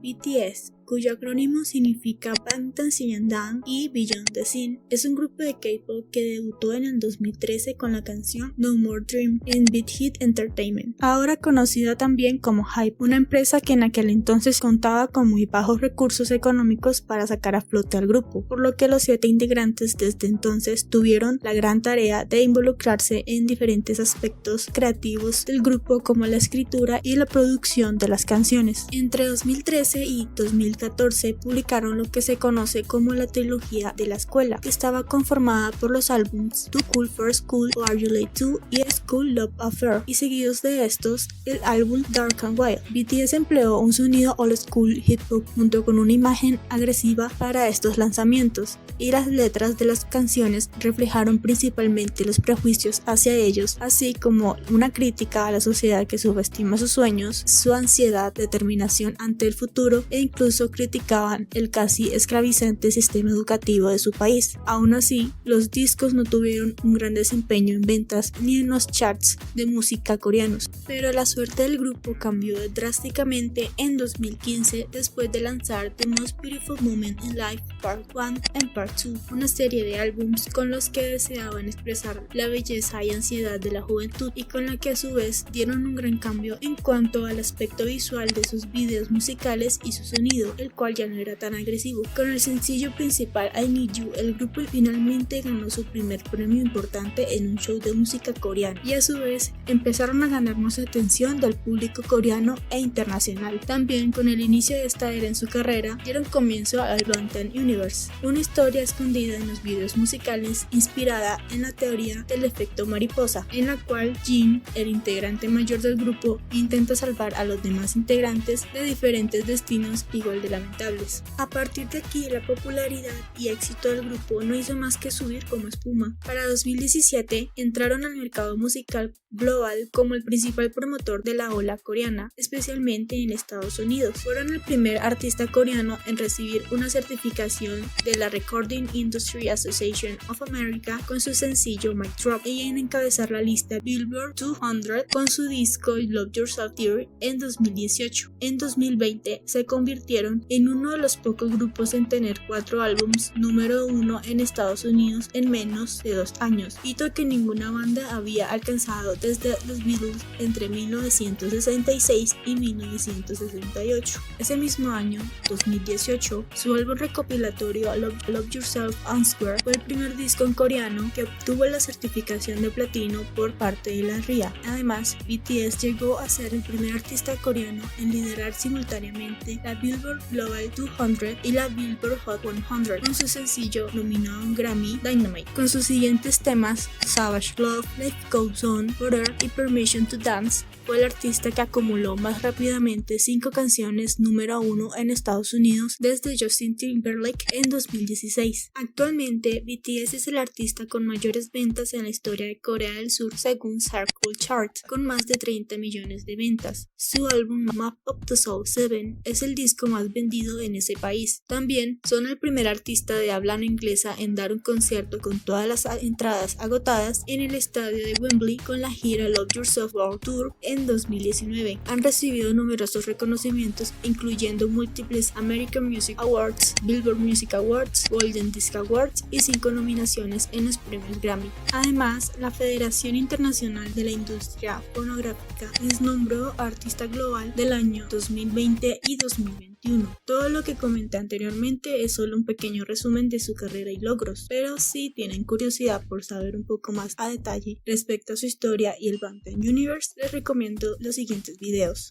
BTS, cuyo acrónimo significa Bangtan Sinyeondan y Beyond the Scene, es un grupo de K-pop que debutó en el 2013 con la canción No More Dream en Big Hit Entertainment, ahora conocida también como HYBE, una empresa que en aquel entonces contaba con muy bajos recursos económicos para sacar a flote al grupo, por lo que los 7 integrantes desde entonces tuvieron la gran tarea de involucrarse en diferentes aspectos creativos del grupo, como la escritura y la producción de las canciones. Entre 2013 y 2014 publicaron lo que se conoce como la trilogía de la escuela, que estaba conformada por los álbums Too Cool for School o Are You Late Too y School Love Affair, y seguidos de estos el álbum Dark and Wild. BTS empleó un sonido old school hip hop junto con una imagen agresiva para estos lanzamientos, y las letras de las canciones reflejaron principalmente los prejuicios hacia ellos, así como una crítica a la sociedad que subestima sus sueños, su ansiedad, determinación ante el futuro e incluso criticaban el casi esclavizante sistema educativo de su país. Aún así, los discos no tuvieron un gran desempeño en ventas ni en los charts de música coreanos, pero la suerte del grupo cambió drásticamente en 2015 después de lanzar The Most Beautiful Moment in Life Part 1 and Part 2, una serie de álbums con los que deseaban expresar la belleza y ansiedad de la juventud, y con la que a su vez dieron un gran cambio en cuanto al aspecto visual de sus videos musicales y su sonido, el cual ya no era tan agresivo. Con el sencillo principal I Need You, el grupo finalmente ganó su primer premio importante en un show de música coreana, y a su vez empezaron a ganar más atención del público coreano e internacional. También con el inicio de esta era en su carrera dieron comienzo al Bangtan Universe, una historia escondida en los videos musicales inspirada en la teoría del efecto mariposa, en la cual Jin, el integrante mayor del grupo, intenta salvar a los demás integrantes de diferentes destinos igual de lamentables. A partir de aquí, la popularidad y éxito del grupo no hizo más que subir como espuma. Para 2017 entraron al mercado musical global como el principal promotor de la ola coreana, especialmente en Estados Unidos. Fueron el primer artista coreano en recibir una certificación de la Recording Industry Association of America con su sencillo Mic Drop, y en encabezar la lista Billboard 200 con su disco Love Yourself Dear en 2018. En 2020 se convirtieron en uno de los pocos grupos en tener 4 álbums número 1 en Estados Unidos en menos de 2 años, hito que ninguna banda había alcanzado desde los Beatles entre 1966 y 1968. Ese mismo año, 2018, su álbum recopilatorio Love Yourself Answer fue el primer disco en coreano que obtuvo la certificación de platino por parte de la RIA. Además, BTS llegó a ser el primer artista coreano en liderar simultáneamente la Billboard Global 200 y la Billboard Hot 100 con su sencillo nominado a un Grammy, Dynamite, con sus siguientes temas Savage Love, Life Goes On, Butter y Permission to Dance. Fue el artista que acumuló más rápidamente 5 canciones número 1 en Estados Unidos desde Justin Timberlake en 2016. Actualmente, BTS es el artista con mayores ventas en la historia de Corea del Sur según Circle Chart, con más de 30 millones de ventas. Su álbum Map of the Soul 7 es el disco más vendido en ese país. También son el primer artista de habla no inglesa en dar un concierto con todas las entradas agotadas en el estadio de Wembley con la gira Love Yourself World Tour en 2019. Han recibido numerosos reconocimientos, incluyendo múltiples American Music Awards, Billboard Music Awards, Golden Disc Awards y 5 nominaciones en los premios Grammy. Además, la Federación Internacional de la Industria Fonográfica les nombró Artista Global del año 2020 y 2021. Todo lo que comenté anteriormente es solo un pequeño resumen de su carrera y logros, pero si tienen curiosidad por saber un poco más a detalle respecto a su historia y el Bangtan Universe, les recomiendo los siguientes videos.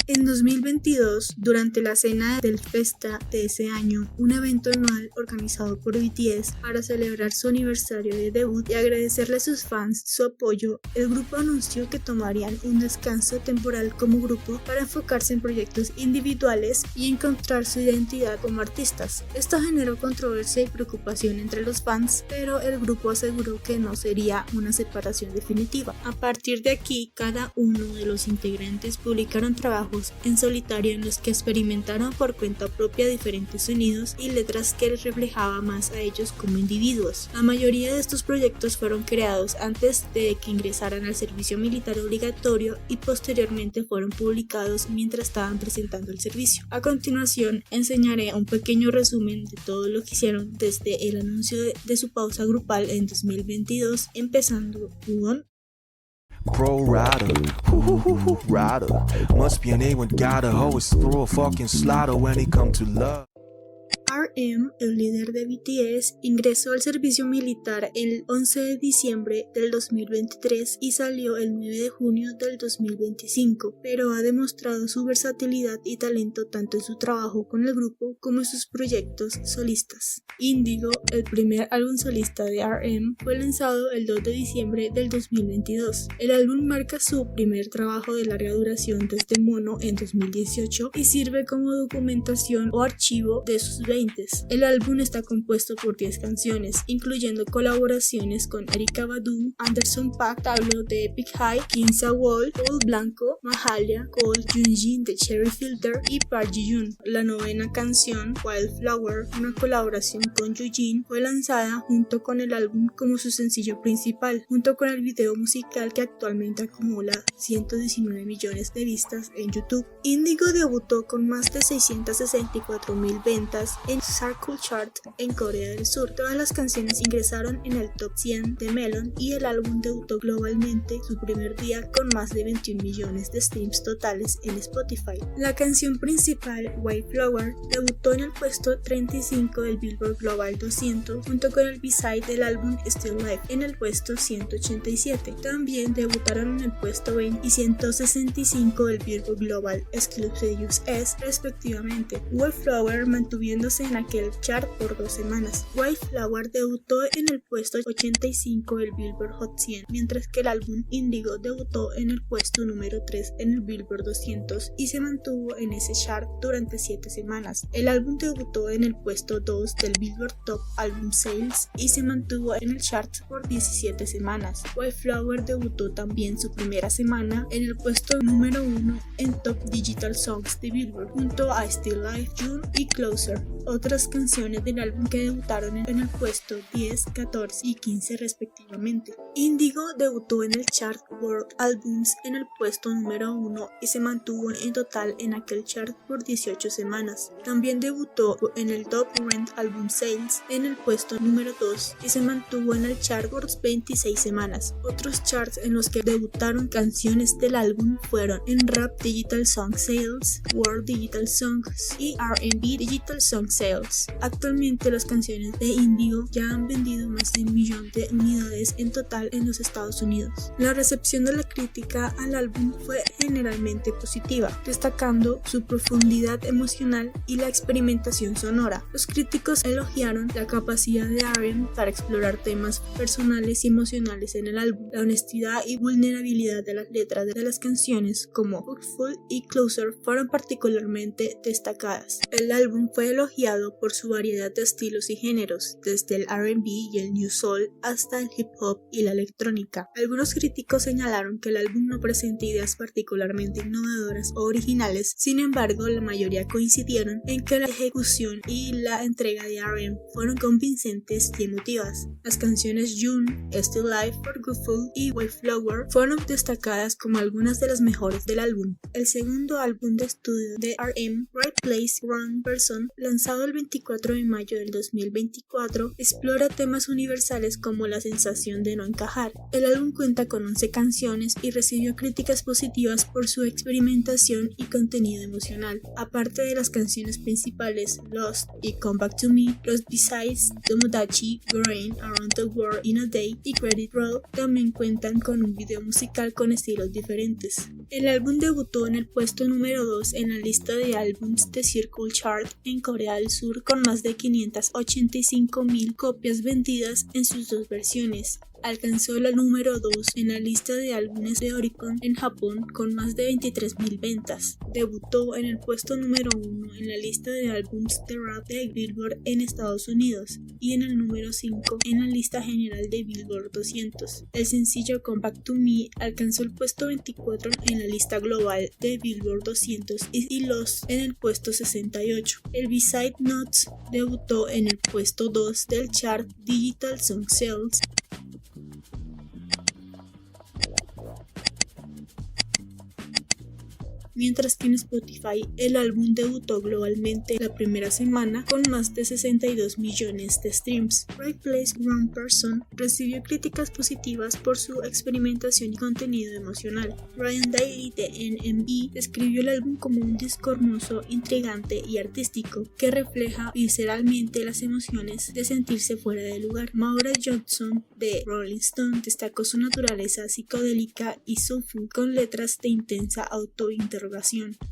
En 2022, durante la cena del Festa de ese año, un evento anual organizado por BTS para celebrar su aniversario de debut y agradecerle a sus fans su apoyo, el grupo anunció que tomarían un descanso temporal como grupo para enfocarse en proyectos individuales y encontrar su identidad como artistas. Esto generó controversia y preocupación entre los fans, pero el grupo aseguró que no sería una separación definitiva. A partir de aquí, cada uno de los integrantes publicaron trabajos trabajos en solitario en los que experimentaron por cuenta propia diferentes sonidos y letras que les reflejaba más a ellos como individuos. La mayoría de estos proyectos fueron creados antes de que ingresaran al servicio militar obligatorio y posteriormente fueron publicados mientras estaban presentando el servicio. A continuación enseñaré un pequeño resumen de todo lo que hicieron desde el anuncio de su pausa grupal en 2022, empezando con Pro rider, rider. Must be an A1 gotta always throw a fucking slaughter when it come to love. RM, el líder de BTS, ingresó al servicio militar el 11 de diciembre del 2023 y salió el 9 de junio del 2025, pero ha demostrado su versatilidad y talento tanto en su trabajo con el grupo como en sus proyectos solistas. Indigo, el primer álbum solista de RM, fue lanzado el 2 de diciembre del 2022. El álbum marca su primer trabajo de larga duración desde Mono en 2018 y sirve como documentación o archivo de sus 20. El álbum está compuesto por 10 canciones, incluyendo colaboraciones con Erykah Badu, Anderson .Paak, Tablo de Epic High, Kim Sa-won, Paul Blanco, Mahalia, Cole, Junjin de Cherry Filter y Park Ji-yoon. La novena canción, Wildflower, una colaboración con Yujin, fue lanzada junto con el álbum como su sencillo principal, junto con el video musical que actualmente acumula 119 millones de vistas en YouTube. Indigo debutó con más de 664,000 ventas en Circle Chart en Corea del Sur. Todas las canciones ingresaron en el top 100 de Melon y el álbum debutó globalmente su primer día con más de 21 millones de streams totales en Spotify. La canción principal, White Flower, debutó en el puesto 35 del Billboard Global 200 junto con el B-side del álbum Still Life en el puesto 187. También debutaron en el puesto 20 y 165 del Billboard Global Exclusive US respectivamente. White Flower mantuviéndose en aquel chart por 2 semanas. White Flower debutó en el puesto 85 del Billboard Hot 100, mientras que el álbum Indigo debutó en el puesto número 3 en el Billboard 200 y se mantuvo en ese chart durante 7 semanas. El álbum debutó en el puesto 2 del Billboard Top Album Sales y se mantuvo en el chart por 17 semanas. White Flower debutó también su primera semana en el puesto número 1 en Top Digital Songs de Billboard junto a Still Life, June y Closer. Otras canciones del álbum que debutaron en el puesto 10, 14 y 15 respectivamente. Indigo debutó en el chart World Albums en el puesto número 1 y se mantuvo en total en aquel chart por 18 semanas. También debutó en el Top Rent Album Sales en el puesto número 2 y se mantuvo en el chart por 26 semanas. Otros charts en los que debutaron canciones del álbum fueron en Rap Digital Song Sales, World Digital Songs y R&B Digital Song Sales. Actualmente las canciones de Indigo ya han vendido más de 1 millón de unidades en total en los Estados Unidos. La recepción de la crítica al álbum fue generalmente positiva, destacando su profundidad emocional y la experimentación sonora. Los críticos elogiaron la capacidad de RM para explorar temas personales y emocionales en el álbum, la honestidad y vulnerabilidad de las letras de las canciones como Hurtful y Closer fueron particularmente destacadas. El álbum fue elogiado por su variedad de estilos y géneros, desde el R&B y el New Soul hasta el hip hop y la electrónica. Algunos críticos señalaron que el álbum no presenta ideas particularmente innovadoras o originales, sin embargo la mayoría coincidieron en que la ejecución y la entrega de RM fueron convincentes y emotivas. Las canciones June, Still Life, Forgetful y White Flower fueron destacadas como algunas de las mejores del álbum. El segundo álbum de estudio de RM, Right Place, Wrong Person, lanzado el 24 de mayo del 2024, explora temas universales como la sensación de no encajar. El álbum cuenta con 11 canciones y recibió críticas positivas por su experimentación y contenido emocional. Aparte de las canciones principales Lost y Come Back to Me, los B-sides Tomodachi, Grain, Around the World in a Day y Credit Roll también cuentan con un video musical con estilos diferentes. El álbum debutó en el puesto número 2 en la lista de álbums de Circle Chart en Corea del Sur con más de 585,000 copias vendidas en sus 2 versiones. alcanzó la número 2 en la lista de álbumes de Oricon en Japón con más de 23.000 ventas. Debutó en el puesto número 1 en la lista de álbumes de rap de Billboard en Estados Unidos y en el número 5 en la lista general de Billboard 200. El sencillo Come Back to Me alcanzó el puesto 24 en la lista global de Billboard 200 y Lost en el puesto 68. El B-Side Nuts debutó en el puesto 2 del chart Digital Song Sales. Mientras que en Spotify el álbum debutó globalmente la primera semana con más de 62 millones de streams. Right Place Wrong Person recibió críticas positivas por su experimentación y contenido emocional. Ryan Daly de NME describió el álbum como un disco hermoso, intrigante y artístico que refleja visceralmente las emociones de sentirse fuera de lugar. Maura Johnson de Rolling Stone destacó su naturaleza psicodélica y soulful con letras de intensa autointerrogación.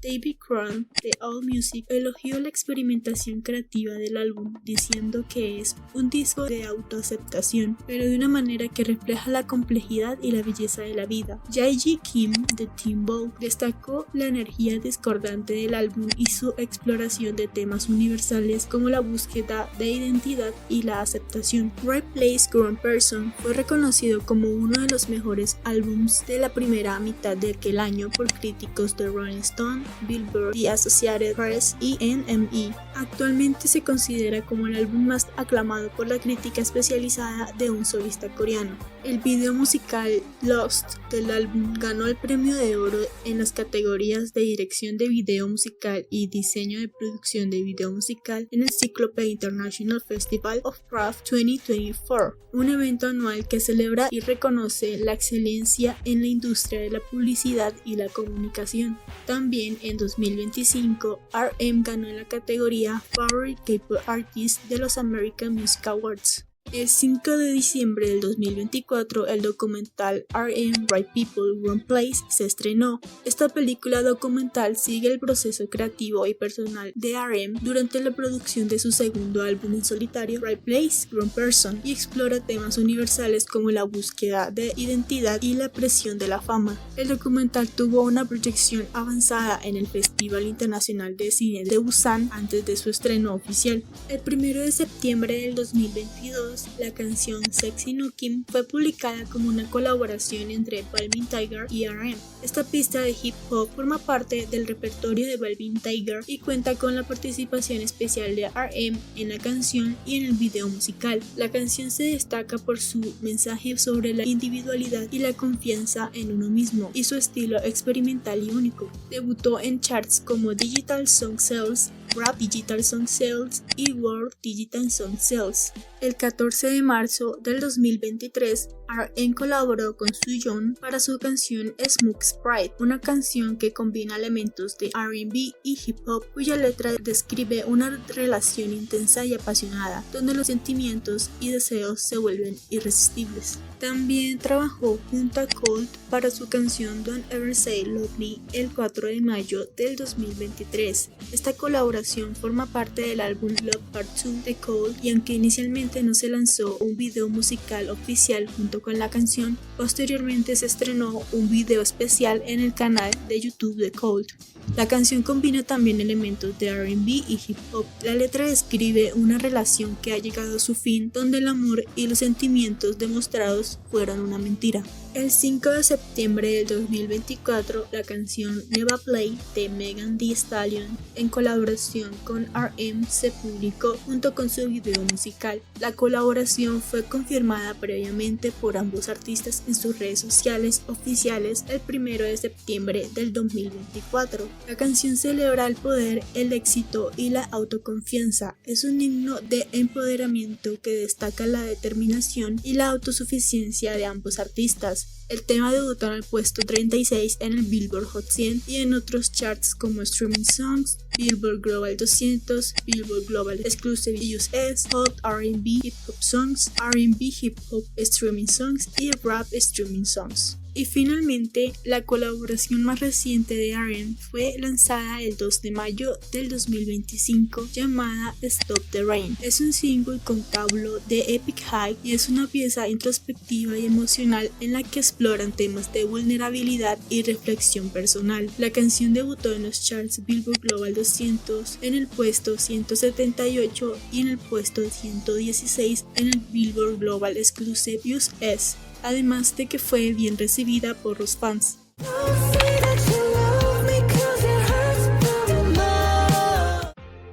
David Kroll de AllMusic elogió la experimentación creativa del álbum, diciendo que es un disco de autoaceptación, pero de una manera que refleja la complejidad y la belleza de la vida. Jae-Ji Kim de Teen Vogue destacó la energía discordante del álbum y su exploración de temas universales como la búsqueda de identidad y la aceptación. Right Place Grown Person fue reconocido como uno de los mejores álbums de la primera mitad de aquel año por críticos de Rolling Stone, Billboard, The Associated Press y NME. Actualmente se considera como el álbum más aclamado por la crítica especializada de un solista coreano. El video musical Lost del álbum ganó el premio de oro en las categorías de dirección de video musical y diseño de producción de video musical en el Cyclope International Festival of Craft 2024, un evento anual que celebra y reconoce la excelencia en la industria de la publicidad y la comunicación. También en 2025, RM ganó en la categoría Favorite K-Pop Artist de los American Music Awards. El 5 de diciembre del 2024, el documental RM Right People Wrong Place se estrenó. Esta película documental sigue el proceso creativo y personal de RM durante la producción de su segundo álbum en solitario, Right Place Wrong Person, y explora temas universales como la búsqueda de identidad y la presión de la fama. El documental tuvo una proyección avanzada en el Festival Internacional de Cine de Busan antes de su estreno oficial. El 1 de septiembre del 2022, la canción Sexy No Kim fue publicada como una colaboración entre Balvin Tiger y RM. Esta pista de hip hop forma parte del repertorio de Balvin Tiger y cuenta con la participación especial de RM en la canción y en el video musical. La canción se destaca por su mensaje sobre la individualidad y la confianza en uno mismo y su estilo experimental y único. Debutó en charts como Digital Song Sales, Rap Digital Song Sales y World Digital Song Sales. El 14 de marzo del 2023, RM colaboró con Suyeon para su canción Smoke Sprite, una canción que combina elementos de R&B y hip hop, cuya letra describe una relación intensa y apasionada, donde los sentimientos y deseos se vuelven irresistibles. También trabajó junto a Cold para su canción Don't Ever Say Love Me el 4 de mayo del 2023. Esta colaboración forma parte del álbum Love Part 2 de Cold, y aunque inicialmente no se lanzó un video musical oficial junto con la canción, posteriormente se estrenó un video especial en el canal de YouTube de Cold. La canción combina también elementos de R&B y hip hop. La letra describe una relación que ha llegado a su fin, donde el amor y los sentimientos demostrados fueron una mentira. El 5 de septiembre del 2024, la canción Never Play de Megan Thee Stallion, en colaboración con RM, se publicó junto con su video musical. La colaboración fue confirmada previamente por ambos artistas en sus redes sociales oficiales el 1 de septiembre del 2024. La canción celebra el poder, el éxito y la autoconfianza. Es un himno de empoderamiento que destaca la determinación y la autosuficiencia de ambos artistas. El tema debutó en el puesto 36 en el Billboard Hot 100 y en otros charts como Streaming Songs, Billboard Global 200, Billboard Global Exclusive US, Hot R&B Hip Hop Songs, R&B Hip Hop Streaming Songs y Rap Streaming Songs. Y finalmente, la colaboración más reciente de R.E.M. fue lanzada el 2 de mayo del 2025 llamada Stop the Rain. Es un single con tablo de Epic High y es una pieza introspectiva y emocional en la que exploran temas de vulnerabilidad y reflexión personal. La canción debutó en los charts Billboard Global 200 en el puesto 178 y en el puesto 116 en el Billboard Global Exclusive US, además de que fue bien recibida por los fans.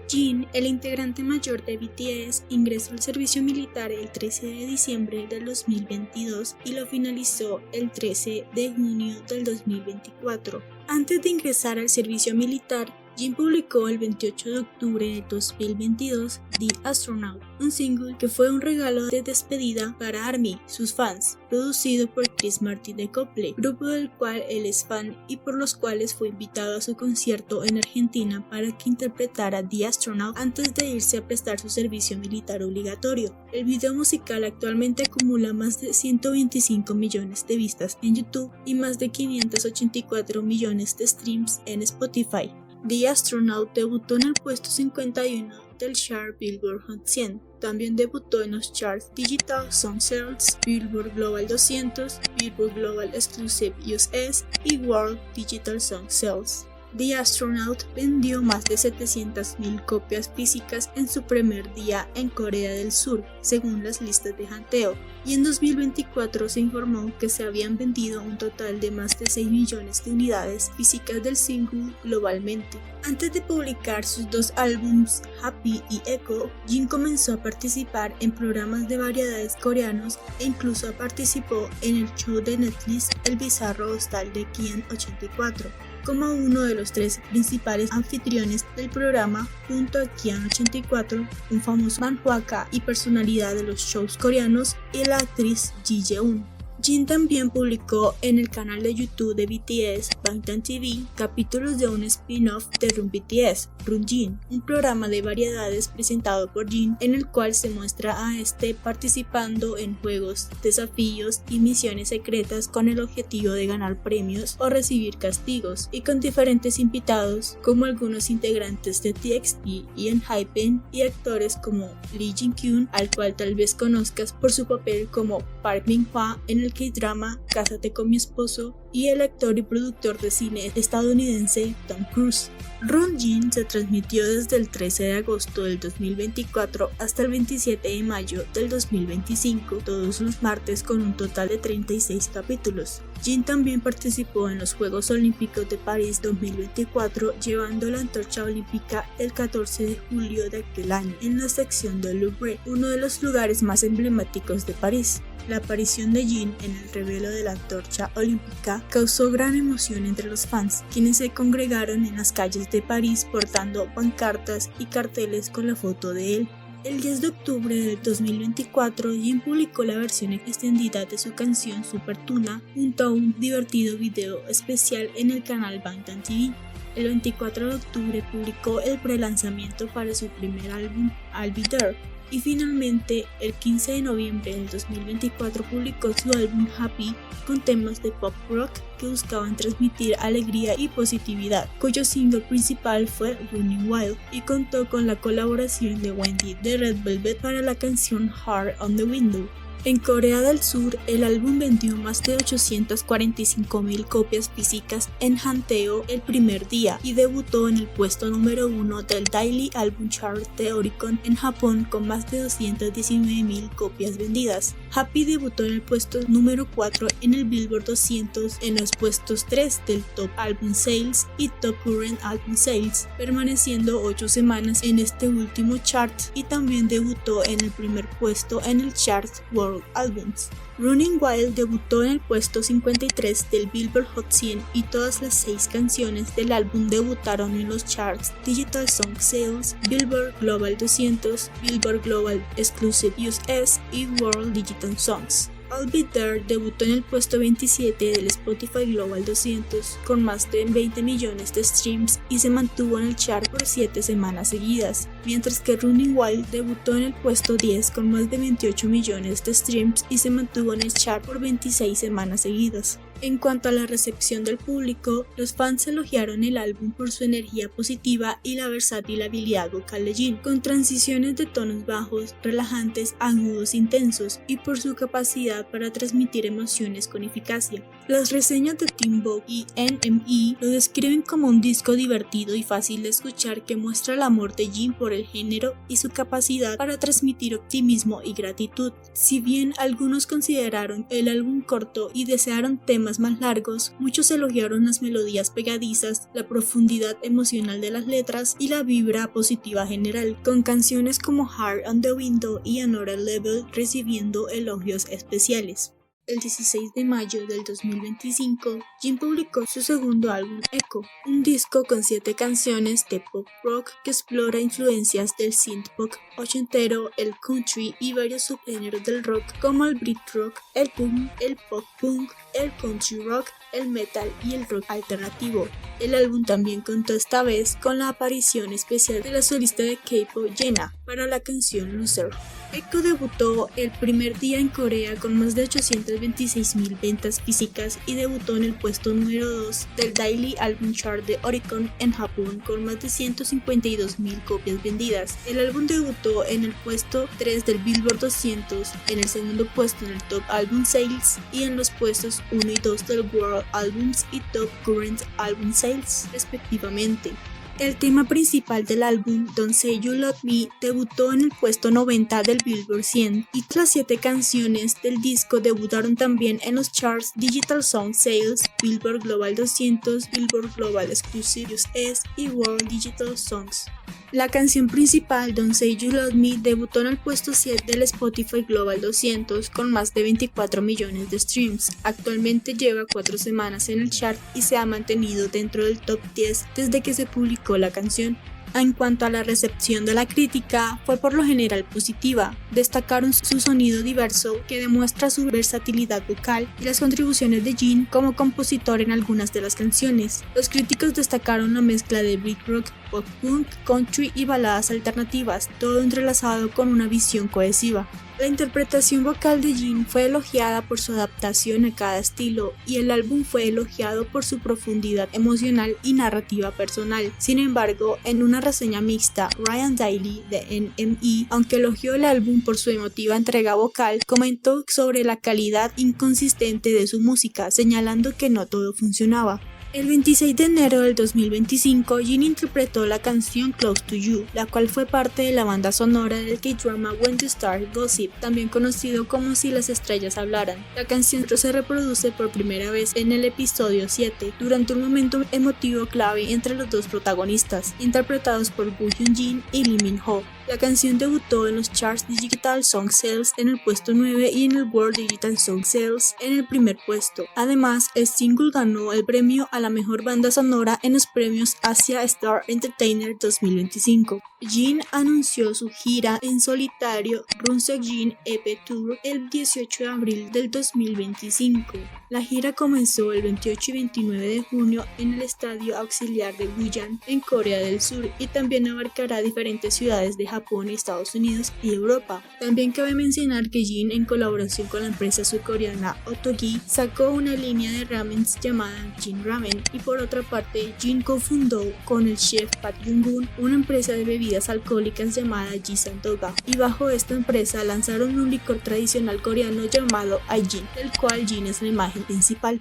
Jin, el integrante mayor de BTS, ingresó al servicio militar el 13 de diciembre del 2022 y lo finalizó el 13 de junio del 2024. Antes de ingresar al servicio militar, Jin publicó el 28 de octubre de 2022 The Astronaut, un single que fue un regalo de despedida para ARMY, sus fans, producido por Chris Martin de Coldplay, grupo del cual él es fan y por los cuales fue invitado a su concierto en Argentina para que interpretara The Astronaut antes de irse a prestar su servicio militar obligatorio. El video musical actualmente acumula más de 125 millones de vistas en YouTube y más de 584 millones de streams en Spotify. The Astronaut debutó en el puesto 51 del chart Billboard Hot 100. También debutó en los charts Digital Song Sales, Billboard Global 200, Billboard Global Exclusive US y World Digital Song Sales. The Astronaut vendió más de 700.000 copias físicas en su primer día en Corea del Sur, según las listas de Hanteo, y en 2024 se informó que se habían vendido un total de más de 6 millones de unidades físicas del single globalmente. Antes de publicar sus dos álbums, Happy y Echo, Jin comenzó a participar en programas de variedades coreanos e incluso participó en el show de Netflix El Bizarro Hostal de Kian 84. Como uno de los tres principales anfitriones del programa junto a Kian 84, un famoso manhwaka y personalidad de los shows coreanos, y la actriz Ji Jeon. Jin también publicó en el canal de YouTube de BTS, Bangtan TV, capítulos de un spin-off de Run BTS, Run Jin, un programa de variedades presentado por Jin en el cual se muestra a este participando en juegos, desafíos y misiones secretas con el objetivo de ganar premios o recibir castigos, y con diferentes invitados como algunos integrantes de TXT y ENHYPEN y actores como Lee Jin-kyun, al cual tal vez conozcas por su papel como Park Min-hwa en el K-drama Cásate con mi esposo, y el actor y productor de cine estadounidense Tom Cruise. Run Jin se transmitió desde el 13 de agosto del 2024 hasta el 27 de mayo del 2025, todos los martes, con un total de 36 capítulos. Jin también participó en los Juegos Olímpicos de París 2024, llevando la antorcha olímpica el 14 de julio de aquel año en la sección del Louvre, uno de los lugares más emblemáticos de París. La aparición de Jin en el revelo de la antorcha olímpica causó gran emoción entre los fans, quienes se congregaron en las calles de París portando pancartas y carteles con la foto de él. El 10 de octubre de 2024, Jin publicó la versión extendida de su canción Super Tuna junto a un divertido video especial en el canal Bangtan TV. El 24 de octubre publicó el prelanzamiento para su primer álbum, I'll Be There. Y finalmente, el 15 de noviembre del 2024 publicó su álbum Happy con temas de pop rock que buscaban transmitir alegría y positividad, cuyo single principal fue Running Wild, y contó con la colaboración de Wendy de Red Velvet para la canción Heart on the Window. En Corea del Sur, el álbum vendió más de 845.000 copias físicas en Hanteo el primer día y debutó en el puesto número 1 del Daily Album Chart de Oricon en Japón con más de 219.000 copias vendidas. Happy debutó en el puesto número 4 en el Billboard 200 en los puestos 3 del Top Album Sales y Top Current Album Sales, permaneciendo 8 semanas en este último chart, y también debutó en el primer puesto en el chart World Albums. Running Wild debutó en el puesto 53 del Billboard Hot 100 y todas las 6 canciones del álbum debutaron en los charts Digital Song Sales, Billboard Global 200, Billboard Global Exclusive US y World Digital Songs. I'll Be There debutó en el puesto 27 del Spotify Global 200 con más de 20 millones de streams y se mantuvo en el chart por 7 semanas seguidas, mientras que Running Wild debutó en el puesto 10 con más de 28 millones de streams y se mantuvo en el chart por 26 semanas seguidas. En cuanto a la recepción del público, los fans elogiaron el álbum por su energía positiva y la versátil habilidad vocal de Jin, con transiciones de tonos bajos, relajantes, agudos, intensos, y por su capacidad para transmitir emociones con eficacia. Las reseñas de Teen Vogue y NME lo describen como un disco divertido y fácil de escuchar que muestra el amor de Jin por el género y su capacidad para transmitir optimismo y gratitud. Si bien algunos consideraron el álbum corto y desearon temas más largos, muchos elogiaron las melodías pegadizas, la profundidad emocional de las letras y la vibra positiva general, con canciones como Heart on the Window y Another Level recibiendo elogios especiales. El 16 de mayo del 2025, Jin publicó su segundo álbum Echo, un disco con 7 canciones de pop rock que explora influencias del synth pop ochentero, el country y varios subgéneros del rock como el Brit rock, el punk, el pop punk, el country rock, el metal y el rock alternativo. El álbum también contó esta vez con la aparición especial de la solista de K-pop Jenna para la canción Loser. Echo debutó el primer día en Corea con más de 826.000 ventas físicas y debutó en el puesto número 2 del Daily Album Chart de Oricon en Japón con más de 152.000 copias vendidas. El álbum debutó en el puesto 3 del Billboard 200, en el segundo puesto en el Top Album Sales y en los puestos 1 y 2 del World Albums y Top Current Album Sales, respectivamente. El tema principal del álbum, Don't Say You Love Me, debutó en el puesto 90 del Billboard 100 y las 7 canciones del disco debutaron también en los charts Digital Song Sales, Billboard Global 200, Billboard Global Exclusive US y World Digital Songs. La canción principal, Don't Say You Love Me, debutó en el puesto 7 del Spotify Global 200 con más de 24 millones de streams. Actualmente lleva 4 semanas en el chart y se ha mantenido dentro del top 10 desde que se publicó la canción. En cuanto a la recepción de la crítica, fue por lo general positiva. Destacaron su sonido diverso, que demuestra su versatilidad vocal, y las contribuciones de Jin como compositor en algunas de las canciones. Los críticos destacaron la mezcla de Brit rock, pop punk, country y baladas alternativas, todo entrelazado con una visión cohesiva. La interpretación vocal de Jin fue elogiada por su adaptación a cada estilo y el álbum fue elogiado por su profundidad emocional y narrativa personal. Sin embargo, en una reseña mixta, Ryan Daly de NME, aunque elogió el álbum por su emotiva entrega vocal, comentó sobre la calidad inconsistente de su música, señalando que no todo funcionaba. El 26 de enero del 2025, Jin interpretó la canción Close to You, la cual fue parte de la banda sonora del K-drama When the Stars Gossip, también conocido como Si las estrellas hablaran. La canción se reproduce por primera vez en el episodio 7, durante un momento emotivo clave entre los dos protagonistas, interpretados por Woo Hyun-jin y Lee Min-ho. La canción debutó en los charts Digital Song Sales en el puesto 9 y en el World Digital Song Sales en el primer puesto. Además, el single ganó el premio a la mejor banda sonora en los premios Asia Star Entertainer 2025. Jin anunció su gira en solitario Run Seokjin EP Tour el 18 de abril del 2025. La gira comenzó el 28 y 29 de junio en el Estadio Auxiliar de Guyan, en Corea del Sur, y también abarcará diferentes ciudades de Japón, Estados Unidos y Europa. También cabe mencionar que Jin, en colaboración con la empresa surcoreana Ottogi, sacó una línea de ramens llamada Jin Ramen, y por otra parte, Jin cofundó con el chef Park Jung-gun una empresa de bebidas alcohólicas llamada Jisan Doga, y bajo esta empresa lanzaron un licor tradicional coreano llamado Aijin, del cual Jin es la imagen principal.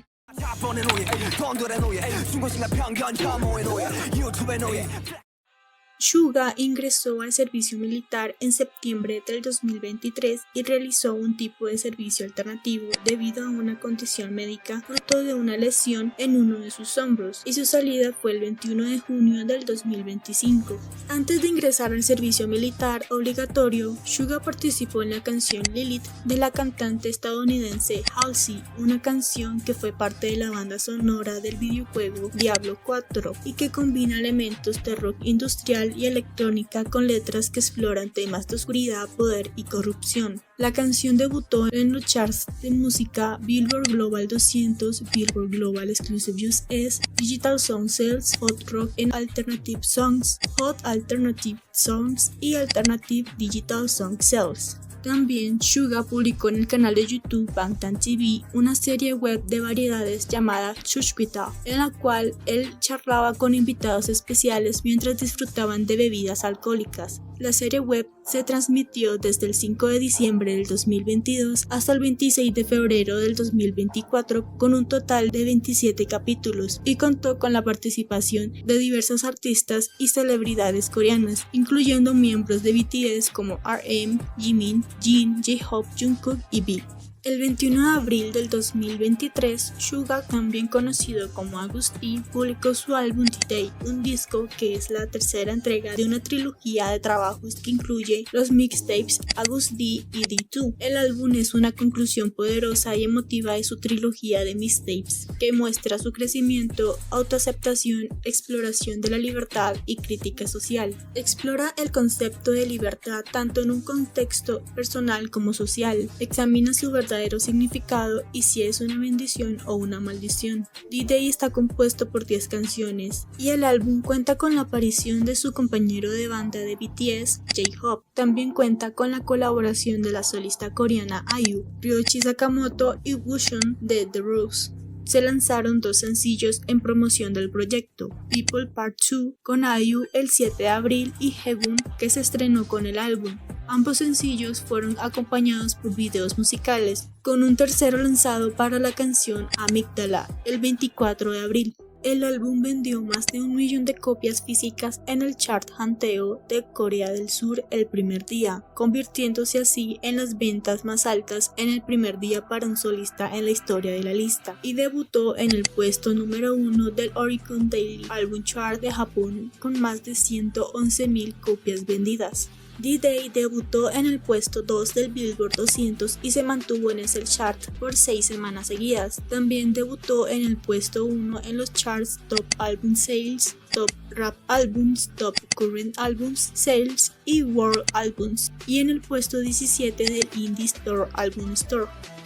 Suga ingresó al servicio militar en septiembre del 2023 y realizó un tipo de servicio alternativo debido a una condición médica fruto de una lesión en uno de sus hombros, y su salida fue el 21 de junio del 2025. Antes de ingresar al servicio militar obligatorio, Suga participó en la canción Lilith de la cantante estadounidense Halsey, una canción que fue parte de la banda sonora del videojuego Diablo 4 y que combina elementos de rock industrial y electrónica con letras que exploran temas de oscuridad, poder y corrupción. La canción debutó en los charts de música Billboard Global 200, Billboard Global Exclusive US, Digital Song Sales, Hot Rock and Alternative Songs, Hot Alternative Songs y Alternative Digital Song Sales. También Suga publicó en el canal de YouTube Bangtan TV una serie web de variedades llamada Chushquita, en la cual él charlaba con invitados especiales mientras disfrutaban de bebidas alcohólicas. La serie web se transmitió desde el 5 de diciembre del 2022 hasta el 26 de febrero del 2024 con un total de 27 capítulos y contó con la participación de diversos artistas y celebridades coreanas, incluyendo miembros de BTS como RM, Jimin, Jin, J-Hope, Jungkook y V. El 21 de abril del 2023, Suga, también conocido como Agust-D, publicó su álbum D-Day, un disco que es la tercera entrega de una trilogía de trabajos que incluye los mixtapes Agust-D y D2. El álbum es una conclusión poderosa y emotiva de su trilogía de mixtapes, que muestra su crecimiento, autoaceptación, exploración de la libertad y crítica social. Explora el concepto de libertad tanto en un contexto personal como social, examina su verdadero significado y si es una bendición o una maldición. D-Day está compuesto por 10 canciones y el álbum cuenta con la aparición de su compañero de banda de BTS, J-Hope. También cuenta con la colaboración de la solista coreana IU, Ryoichi Sakamoto y Wooshun de The Rose. Se lanzaron 2 sencillos en promoción del proyecto, People Part 2 con IU el 7 de abril y Heaven, que se estrenó con el álbum. Ambos sencillos fueron acompañados por videos musicales, con un tercero lanzado para la canción Amygdala el 24 de abril. El álbum vendió más de 1 millón de copias físicas en el chart Hanteo de Corea del Sur el primer día, convirtiéndose así en las ventas más altas en el primer día para un solista en la historia de la lista, y debutó en el puesto número 1 del Oricon Daily Album Chart de Japón con más de 111.000 copias vendidas. D-Day debutó en el puesto 2 del Billboard 200 y se mantuvo en ese chart por 6 semanas seguidas. También debutó en el puesto 1 en los charts Top Album Sales, Top Rap Albums, Top Current Albums Sales y World Albums, y en el puesto 17 del Indie Store Album Store.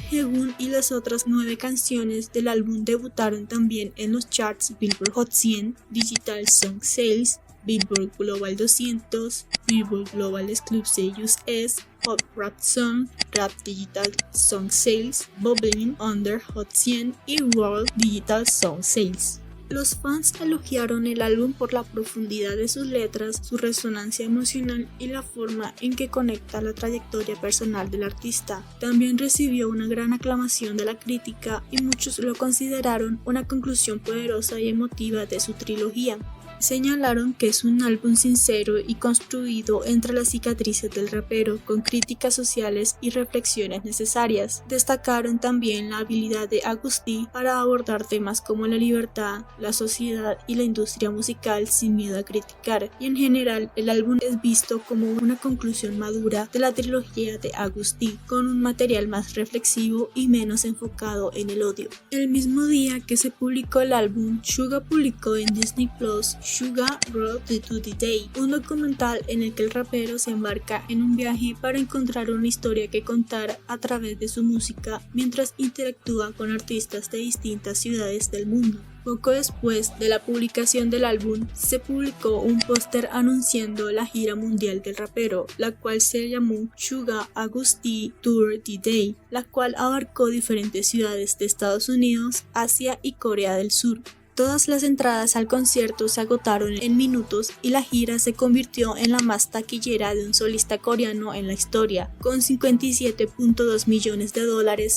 Heaven y las otras 9 canciones del álbum debutaron también en los charts Billboard Hot 100, Digital Song Sales, Billboard Global 200, Billboard Global Exclusive US, Hot Rap Song, Rap Digital Song Sales, Bubbling Under Hot 100 y World Digital Song Sales. Los fans elogiaron el álbum por la profundidad de sus letras, su resonancia emocional y la forma en que conecta la trayectoria personal del artista. También recibió una gran aclamación de la crítica y muchos lo consideraron una conclusión poderosa y emotiva de su trilogía. Señalaron que es un álbum sincero y construido entre las cicatrices del rapero, con críticas sociales y reflexiones necesarias. Destacaron también la habilidad de Agust-D para abordar temas como la libertad, la sociedad y la industria musical sin miedo a criticar, y en general el álbum es visto como una conclusión madura de la trilogía de Agust-D, con un material más reflexivo y menos enfocado en el odio. El mismo día que se publicó el álbum, Suga publicó en Disney Plus Suga Road to the Day, un documental en el que el rapero se embarca en un viaje para encontrar una historia que contar a través de su música mientras interactúa con artistas de distintas ciudades del mundo. Poco después de la publicación del álbum, se publicó un póster anunciando la gira mundial del rapero, la cual se llamó Suga Agust-D Tour D-Day, la cual abarcó diferentes ciudades de Estados Unidos, Asia y Corea del Sur. Todas las entradas al concierto se agotaron en minutos y la gira se convirtió en la más taquillera de un solista coreano en la historia, con $57.2 millones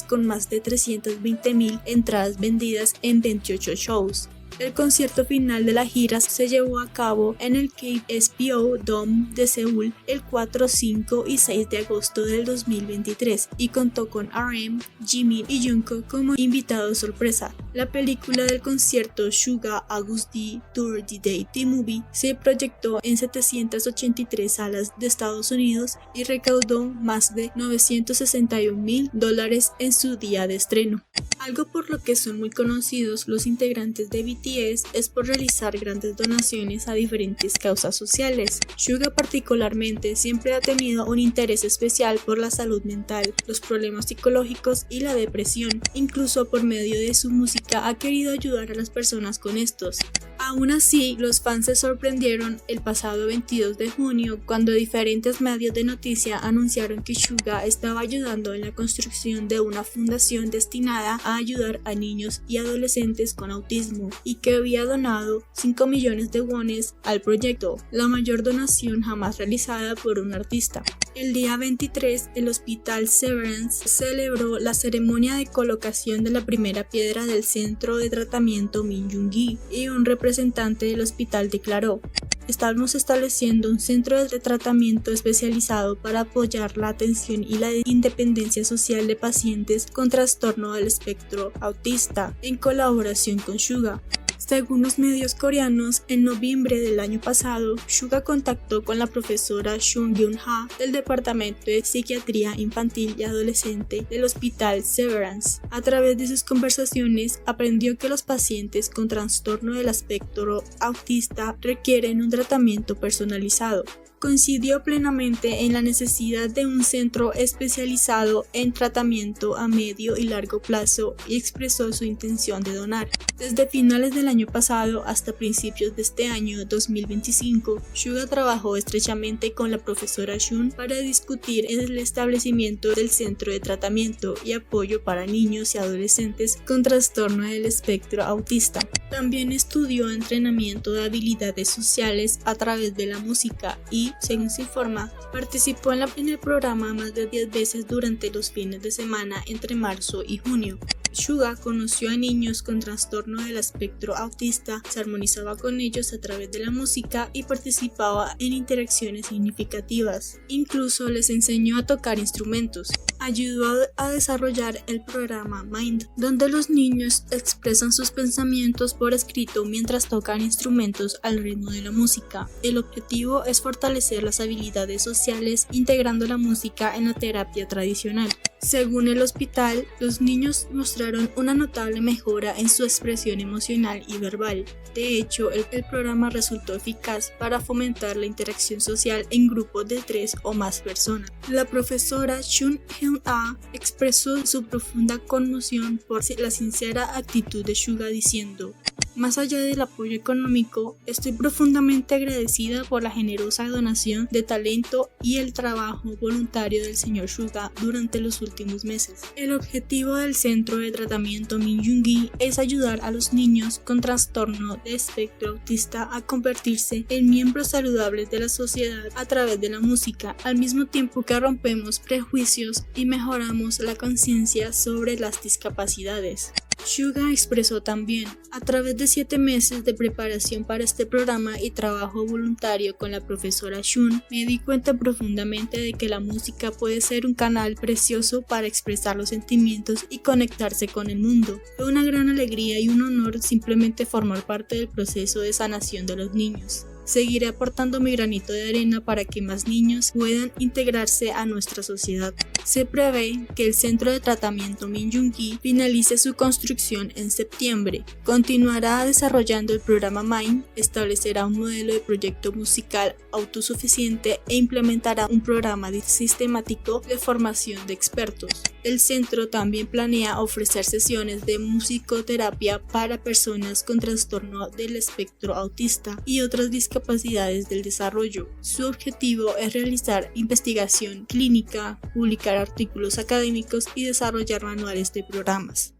con más de 320.000 entradas vendidas en 28 shows. El concierto final de la gira se llevó a cabo en el KSPO Dome de Seúl el 4, 5 y 6 de agosto del 2023 y contó con RM, Jimin y Jungkook como invitados sorpresa. La película del concierto Suga Agust-D Tour D-Day The Movie se proyectó en 783 salas de Estados Unidos y recaudó más de $961.000 en su día de estreno. Algo por lo que son muy conocidos los integrantes de BTS es por realizar grandes donaciones a diferentes causas sociales. Suga particularmente siempre ha tenido un interés especial por la salud mental, los problemas psicológicos y la depresión. Incluso por medio de su música ha querido ayudar a las personas con estos. Aún así, los fans se sorprendieron el pasado 22 de junio cuando diferentes medios de noticia anunciaron que Suga estaba ayudando en la construcción de una fundación destinada a ayudar a niños y adolescentes con autismo y que había donado 5 millones de wones al proyecto, la mayor donación jamás realizada por un artista. El día 23, el Hospital Severance celebró la ceremonia de colocación de la primera piedra del centro de tratamiento Minjung-gi y un representante del hospital declaró: "Estamos estableciendo un centro de tratamiento especializado para apoyar la atención y la independencia social de pacientes con trastorno del espectro autista en colaboración con Suga". Según los medios coreanos, en noviembre del año pasado, Suga contactó con la profesora Chung Kyun-ha del Departamento de Psiquiatría Infantil y Adolescente del Hospital Severance. A través de sus conversaciones, aprendió que los pacientes con trastorno del espectro autista requieren un tratamiento personalizado. Coincidió plenamente en la necesidad de un centro especializado en tratamiento a medio y largo plazo y expresó su intención de donar. Desde finales del año pasado hasta principios de este año 2025, Suga trabajó estrechamente con la profesora Shun para discutir el establecimiento del centro de tratamiento y apoyo para niños y adolescentes con trastorno del espectro autista. También estudió entrenamiento de habilidades sociales a través de la música y, según se informa, participó en el programa más de 10 veces durante los fines de semana entre marzo y junio. Suga conoció a niños con trastorno del espectro autista, se armonizaba con ellos a través de la música y participaba en interacciones significativas. Incluso les enseñó a tocar instrumentos. Ayudó a desarrollar el programa Mind, donde los niños expresan sus pensamientos por escrito mientras tocan instrumentos al ritmo de la música. El objetivo es fortalecer las habilidades sociales integrando la música en la terapia tradicional. Según el hospital, los niños mostraron una notable mejora en su expresión emocional y verbal. De hecho, el programa resultó eficaz para fomentar la interacción social en grupos de 3 o más personas. La profesora Chung Hyun-ah expresó su profunda conmoción por la sincera actitud de Suga diciendo: "Más allá del apoyo económico, estoy profundamente agradecida por la generosa donación de talento y el trabajo voluntario del señor Suga durante los últimos meses". El objetivo del centro de tratamiento Minjung-gi es ayudar a los niños con trastorno de espectro autista a convertirse en miembros saludables de la sociedad a través de la música, al mismo tiempo que rompemos prejuicios y mejoramos la conciencia sobre las discapacidades. Suga expresó también: "A través de 7 meses de preparación para este programa y trabajo voluntario con la profesora Shun, me di cuenta profundamente de que la música puede ser un canal precioso para expresar los sentimientos y conectarse con el mundo. Fue una gran alegría y un honor simplemente formar parte del proceso de sanación de los niños. Seguiré aportando mi granito de arena para que más niños puedan integrarse a nuestra sociedad". Se prevé que el centro de tratamiento Minjung-gi finalice su construcción en septiembre. Continuará desarrollando el programa Mind, establecerá un modelo de proyecto musical autosuficiente e implementará un programa sistemático de formación de expertos. El centro también planea ofrecer sesiones de musicoterapia para personas con trastorno del espectro autista y otras discapacidades del desarrollo. Su objetivo es realizar investigación clínica, publicar artículos académicos y desarrollar manuales de programas.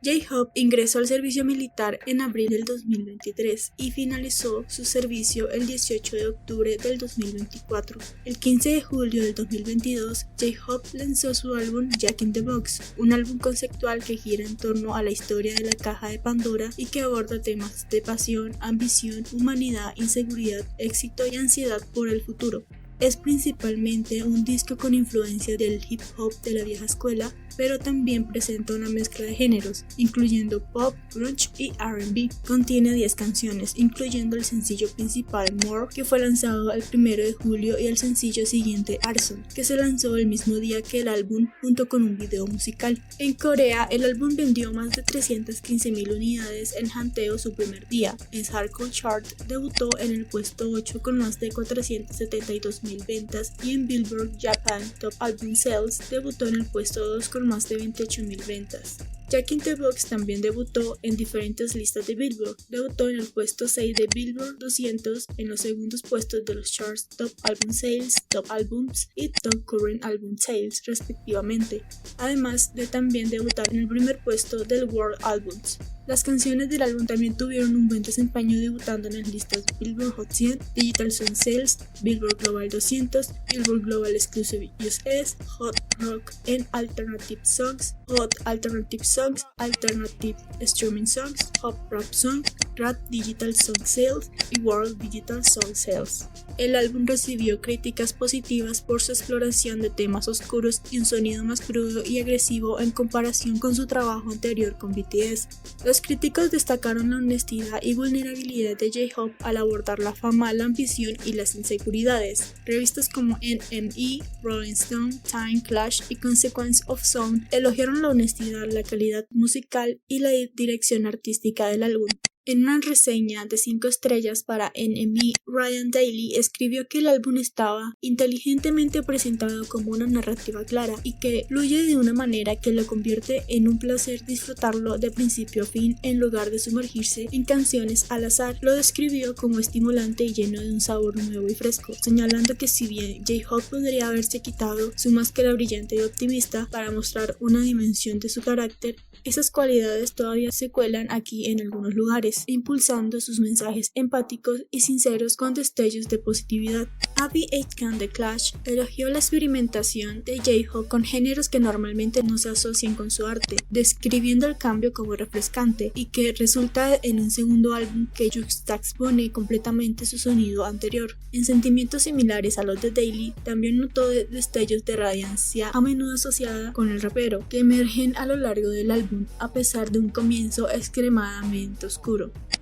J-Hope ingresó al servicio militar en abril del 2023 y finalizó su servicio el 18 de octubre del 2024. El 15 de julio del 2022, J-Hope lanzó su álbum Jack in the Box, un álbum conceptual que gira en torno a la historia de la caja de Pandora y que aborda temas de pasión, ambición, humanidad, inseguridad, éxito y ansiedad por el futuro. Es principalmente un disco con influencias del hip hop de la vieja escuela, pero también presenta una mezcla de géneros, incluyendo pop, grunge y R&B. Contiene 10 canciones, incluyendo el sencillo principal More, que fue lanzado el 1 de julio, y el sencillo siguiente Arson, que se lanzó el mismo día que el álbum junto con un video musical. En Corea, el álbum vendió más de 315.000 unidades en Hanteo su primer día. En Hardcore Chart debutó en el puesto 8 con más de 472.000 ventas, y en Billboard Japan Top Album Sales debutó en el puesto 2 con más de 28.000 ventas. Jack in the Box también debutó en diferentes listas de Billboard. Debutó en el puesto 6 de Billboard 200, en los segundos puestos de los charts Top Album Sales, Top Albums y Top Current Album Sales, respectivamente, además de también debutar en el primer puesto del World Albums. Las canciones del álbum también tuvieron un buen desempeño, debutando en las listas Billboard Hot 100, Digital Song Sales, Billboard Global 200, Billboard Global Exclusive US, Hot Rock and Alternative Songs, Hot Alternative Songs, Alternative Streaming Songs, Hot Rap Song, Rap Digital Song Sales y World Digital Song Sales. El álbum recibió críticas positivas por su exploración de temas oscuros y un sonido más crudo y agresivo en comparación con su trabajo anterior con BTS. Los críticos destacaron la honestidad y vulnerabilidad de J-Hope al abordar la fama, la ambición y las inseguridades. Revistas como NME, Rolling Stone, Time, Clash y Consequence of Sound elogiaron la honestidad, la calidad musical y la dirección artística del álbum. En una reseña de 5 estrellas para NME, Ryan Daly escribió que el álbum estaba inteligentemente presentado como una narrativa clara y que fluye de una manera que lo convierte en un placer disfrutarlo de principio a fin en lugar de sumergirse en canciones al azar. Lo describió como estimulante y lleno de un sabor nuevo y fresco, señalando que si bien J-Hope podría haberse quitado su máscara brillante y optimista para mostrar una dimensión de su carácter, esas cualidades todavía se cuelan aquí en algunos lugares, impulsando sus mensajes empáticos y sinceros con destellos de positividad. Abby Aitken de Clash elogió la experimentación de J-Hope con géneros que normalmente no se asocian con su arte, describiendo el cambio como refrescante y que resulta en un segundo álbum que juxtapone completamente su sonido anterior. En sentimientos similares a los de Daly, también notó destellos de radiancia a menudo asociada con el rapero, que emergen a lo largo del álbum, a pesar de un comienzo extremadamente oscuro.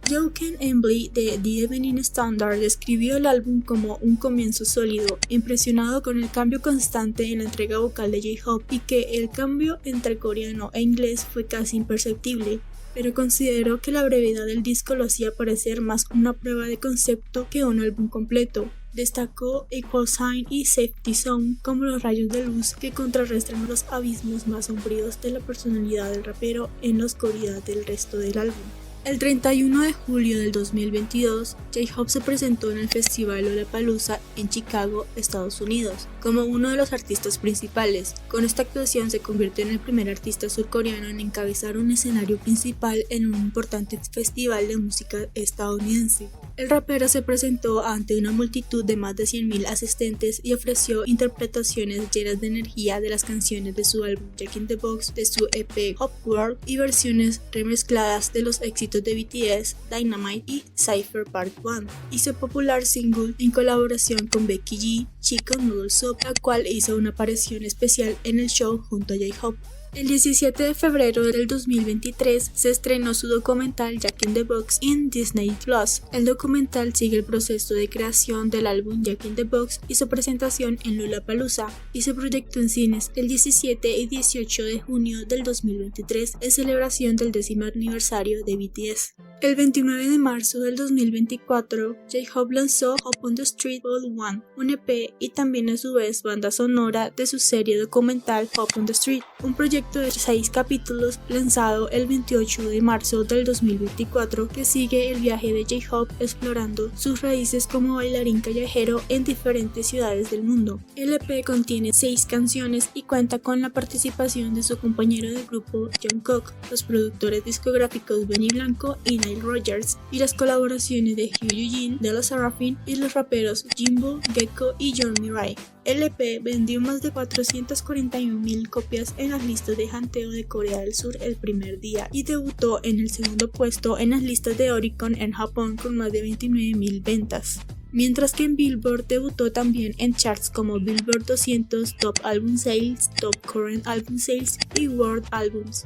Jochen Embley de The Evening Standard describió el álbum como un comienzo sólido, impresionado con el cambio constante en la entrega vocal de J-Hope y que el cambio entre coreano e inglés fue casi imperceptible, pero consideró que la brevedad del disco lo hacía parecer más una prueba de concepto que un álbum completo. Destacó Equal Sign y Safety Zone como los rayos de luz que contrarrestan los abismos más sombríos de la personalidad del rapero en la oscuridad del resto del álbum. El 31 de julio del 2022, J-Hope se presentó en el Festival Lollapalooza en Chicago, Estados Unidos, como uno de los artistas principales. Con esta actuación se convirtió en el primer artista surcoreano en encabezar un escenario principal en un importante festival de música estadounidense. El rapero se presentó ante una multitud de más de 100.000 asistentes y ofreció interpretaciones llenas de energía de las canciones de su álbum Jack in the Box, de su EP Hop World y versiones remezcladas de los éxitos de BTS, Dynamite y Cypher Part 1, y su popular single en colaboración con Becky G, Chicken Noodle Soup, la cual hizo una aparición especial en el show junto a J-Hope. El 17 de febrero del 2023 se estrenó su documental Jack in the Box en Disney Plus. El documental sigue el proceso de creación del álbum Jack in the Box y su presentación en Lollapalooza, y se proyectó en cines el 17 y 18 de junio del 2023 en celebración del 10º aniversario de BTS. El 29 de marzo del 2024, J-Hope lanzó Hop on the Street Vol. 1, un EP y también a su vez banda sonora de su serie documental Hop on the Street, un proyecto de 6 capítulos lanzado el 28 de marzo del 2024 que sigue el viaje de J-Hope explorando sus raíces como bailarín callejero en diferentes ciudades del mundo. El EP contiene 6 canciones y cuenta con la participación de su compañero de grupo Jungkook, los productores discográficos Benny Blanco y Nile Rodgers, y las colaboraciones de Hugh Eugene, De La Seraphine y los raperos Jimbo, Gekko y John Mirai. El EP vendió más de 441.000 copias en las listas de Hanteo de Corea del Sur el primer día y debutó en el segundo puesto en las listas de Oricon en Japón con más de 29.000 ventas. mientras que en Billboard debutó también en charts como Billboard 200, Top Album Sales, Top Current Album Sales y World Albums.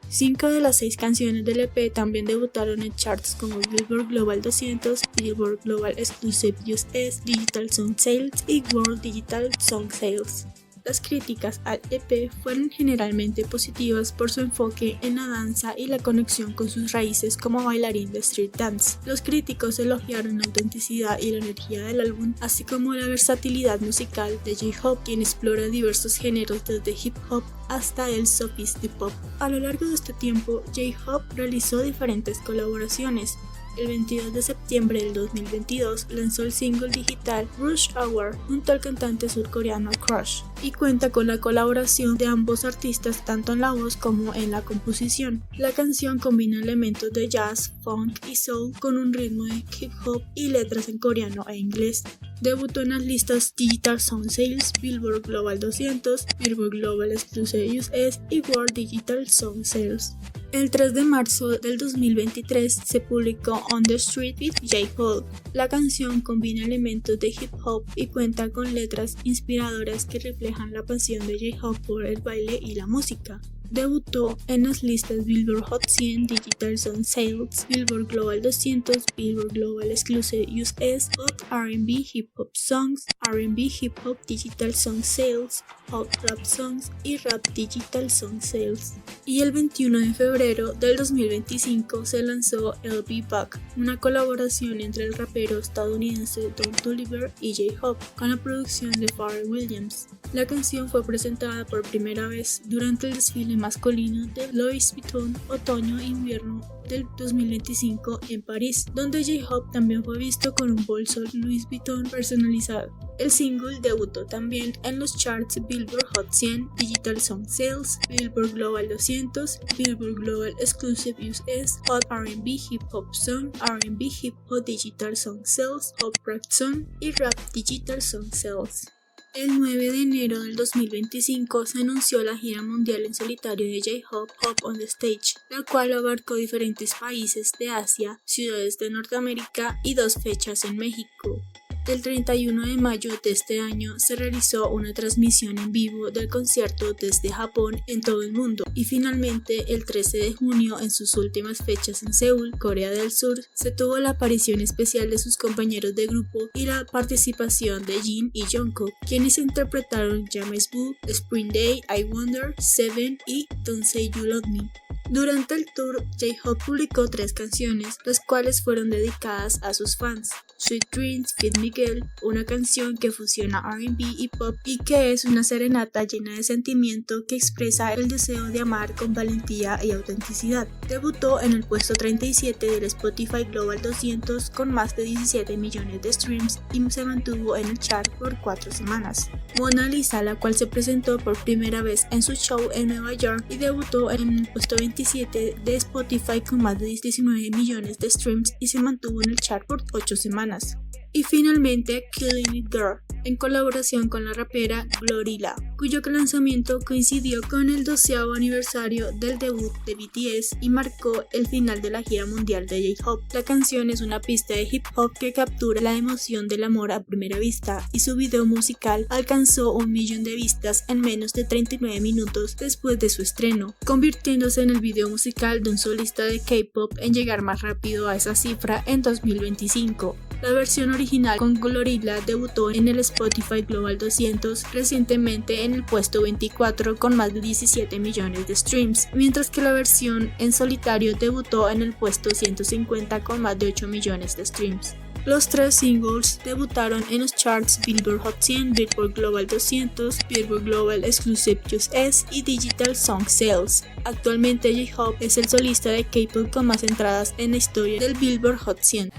5 de las 6 canciones del EP también debutaron en charts como Billboard Global 200, Billboard Global Exclusive US, Digital Song Sales y World Digital Song Sales. Las críticas al EP fueron generalmente positivas por su enfoque en la danza y la conexión con sus raíces como bailarín de street dance. Los críticos elogiaron la autenticidad y la energía del álbum, así como la versatilidad musical de J-Hope, quien explora diversos géneros desde hip hop hasta el sophisti-pop. A lo largo de este tiempo, J-Hope realizó diferentes colaboraciones. El 22 de septiembre del 2022 lanzó el single digital Rush Hour junto al cantante surcoreano Crush y cuenta con la colaboración de ambos artistas tanto en la voz como en la composición. La canción combina elementos de jazz, funk y soul con un ritmo de hip hop y letras en coreano e inglés. Debutó en las listas Digital Song Sales, Billboard Global 200, Billboard Global Exclusive US y World Digital Song Sales. El 3 de marzo del 2023 se publicó On the Street with J-Hope. La canción combina elementos de hip hop y cuenta con letras inspiradoras que reflejan la pasión de J-Hope por el baile y la música. Debutó en las listas Billboard Hot 100, Digital Song Sales, Billboard Global 200, Billboard Global Exclusive US, Hot R&B Hip Hop Songs, R&B Hip Hop Digital Song Sales, Hot Rap Songs y Rap Digital Song Sales. Y el 21 de febrero del 2025 se lanzó El Be Back, una colaboración entre el rapero estadounidense Don Toliver y J-Hope, con la producción de Pharrell Williams. La canción fue presentada por primera vez durante el desfile masculino de Louis Vuitton Otoño-Invierno del 2025 en París, donde J-Hope también fue visto con un bolso Louis Vuitton personalizado. El single debutó también en los charts Billboard Hot 100, Digital Song Sales, Billboard Global 200, Billboard Global Exclusive US, Hot R&B Hip Hop Song, R&B Hip Hop Digital Song Sales, Hot Rap Song y Rap Digital Song Sales. El 9 de enero del 2025 se anunció la gira mundial en solitario de J-Hope, Hop on the Stage, la cual abarcó diferentes países de Asia, ciudades de Norteamérica y 2 fechas en México. El 31 de mayo de este año se realizó una transmisión en vivo del concierto desde Japón en todo el mundo y finalmente el 13 de junio en sus últimas fechas en Seúl, Corea del Sur, se tuvo la aparición especial de sus compañeros de grupo y la participación de Jin y Jungkook, quienes interpretaron James Boo, Spring Day, I Wonder, Seven y Don't Say You Love Me. Durante el tour, J-Hope publicó 3 canciones, las cuales fueron dedicadas a sus fans. Sweet Dreams feat. Miguel, una canción que fusiona R&B y pop y que es una serenata llena de sentimiento que expresa el deseo de amar con valentía y autenticidad. Debutó en el puesto 37 del Spotify Global 200 con más de 17 millones de streams y se mantuvo en el chart por 4 semanas. Mona Lisa, la cual se presentó por primera vez en su show en Nueva York y debutó en el puesto 27 de Spotify con más de 19 millones de streams y se mantuvo en el chart por 8 semanas. Y finalmente Killing It Girl, en colaboración con la rapera Glorilla, cuyo lanzamiento coincidió con el 12º aniversario del debut de BTS y marcó el final de la gira mundial de J-Hope. La canción es una pista de hip hop que captura la emoción del amor a primera vista y su video musical alcanzó 1 millón de vistas en menos de 39 minutos después de su estreno, convirtiéndose en el video musical de un solista de K-pop en llegar más rápido a esa cifra en 2025. La versión original con Glorilla debutó en el Spotify Global 200 recientemente en el puesto 24 con más de 17 millones de streams, mientras que la versión en solitario debutó en el puesto 150 con más de 8 millones de streams. Los 3 singles debutaron en los charts Billboard Hot 100, Billboard Global 200, Billboard Global Exclusive US y Digital Song Sales. Actualmente J-Hope es el solista de K-pop con más entradas en la historia del Billboard Hot 100.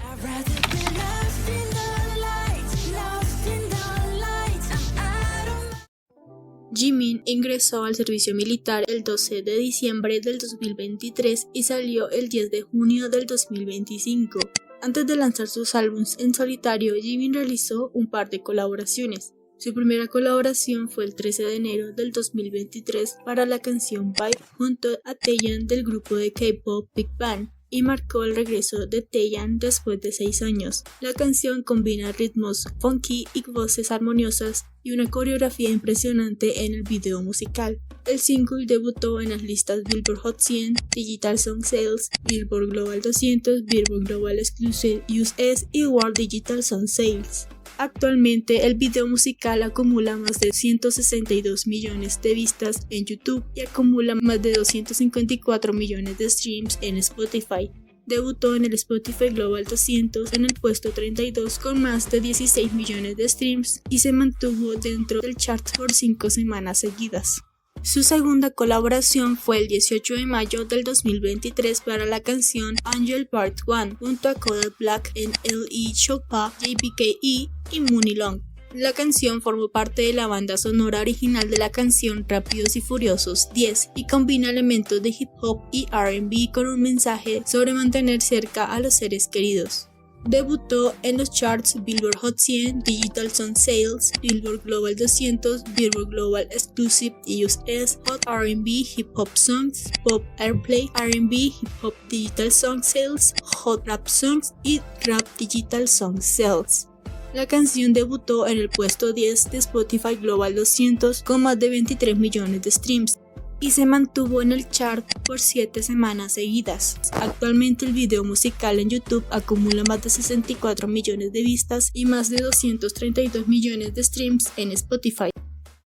Jimin ingresó al servicio militar el 12 de diciembre del 2023 y salió el 10 de junio del 2025. Antes de lanzar sus álbumes en solitario, Jimin realizó un par de colaboraciones. Su primera colaboración fue el 13 de enero del 2023 para la canción Vibe junto a Taeyeon del grupo de K-pop Big Bang. y marcó el regreso de Taeyeon después de 6 años. La canción combina ritmos funky y voces armoniosas y una coreografía impresionante en el video musical. El single debutó en las listas Billboard Hot 100, Digital Song Sales, Billboard Global 200, Billboard Global Exclusive US y World Digital Song Sales. Actualmente el video musical acumula más de 162 millones de vistas en YouTube y acumula más de 254 millones de streams en Spotify. Debutó en el Spotify Global 200 en el puesto 32 con más de 16 millones de streams y se mantuvo dentro del chart por 5 semanas seguidas. Su segunda colaboración fue el 18 de mayo del 2023 para la canción Angel Part 1 junto a Kodak Black en L.E. Choppa, JBKE y Mooney Long. La canción formó parte de la banda sonora original de la canción Rápidos y Furiosos 10 y combina elementos de hip hop y R&B con un mensaje sobre mantener cerca a los seres queridos. Debutó en los charts Billboard Hot 100, Digital Song Sales, Billboard Global 200, Billboard Global Exclusive US, Hot R&B Hip Hop Songs, Pop Airplay, R&B Hip Hop Digital Song Sales, Hot Rap Songs y Rap Digital Song Sales. La canción debutó en el puesto 10 de Spotify Global 200 con más de 23 millones de streams y se mantuvo en el chart por 7 semanas seguidas. Actualmente el video musical en YouTube acumula más de 64 millones de vistas y más de 232 millones de streams en Spotify.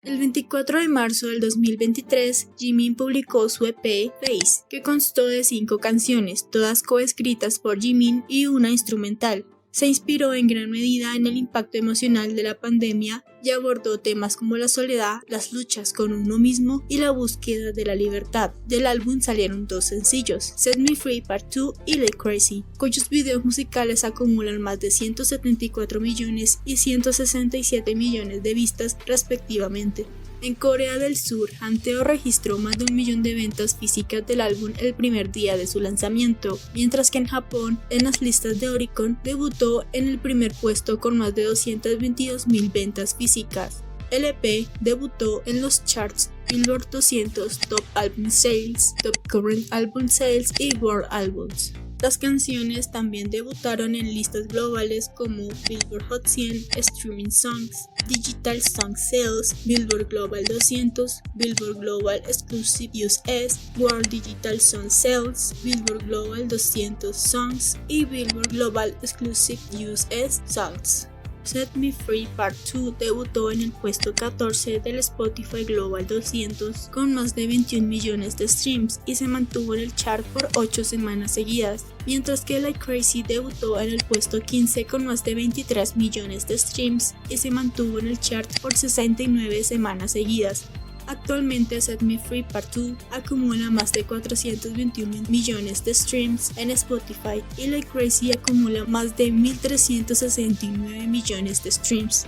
El 24 de marzo del 2023, Jimin publicó su EP Face, que constó de 5 canciones, todas coescritas por Jimin y una instrumental. Se inspiró en gran medida en el impacto emocional de la pandemia y abordó temas como la soledad, las luchas con uno mismo y la búsqueda de la libertad. Del álbum salieron 2 sencillos, Set Me Free Part 2 y Like Crazy, cuyos videos musicales acumulan más de 174 millones y 167 millones de vistas respectivamente. En Corea del Sur, Hanteo registró más de 1 millón de ventas físicas del álbum el primer día de su lanzamiento, mientras que en Japón, en las listas de Oricon, debutó en el primer puesto con más de 222.000 ventas físicas. El EP debutó en los charts Billboard 200, Top Album Sales, Top Current Album Sales y World Albums. Las canciones también debutaron en listas globales como Billboard Hot 100, Streaming Songs, Digital Song Sales, Billboard Global 200, Billboard Global Exclusive US, World Digital Song Sales, Billboard Global 200 Songs y Billboard Global Exclusive US Songs. Set Me Free Part 2 debutó en el puesto 14 del Spotify Global 200 con más de 21 millones de streams y se mantuvo en el chart por 8 semanas seguidas, mientras que Like Crazy debutó en el puesto 15 con más de 23 millones de streams y se mantuvo en el chart por 69 semanas seguidas. Actualmente Set Me Free Part 2 acumula más de 421 millones de streams en Spotify y Like Crazy acumula más de 1.369 millones de streams.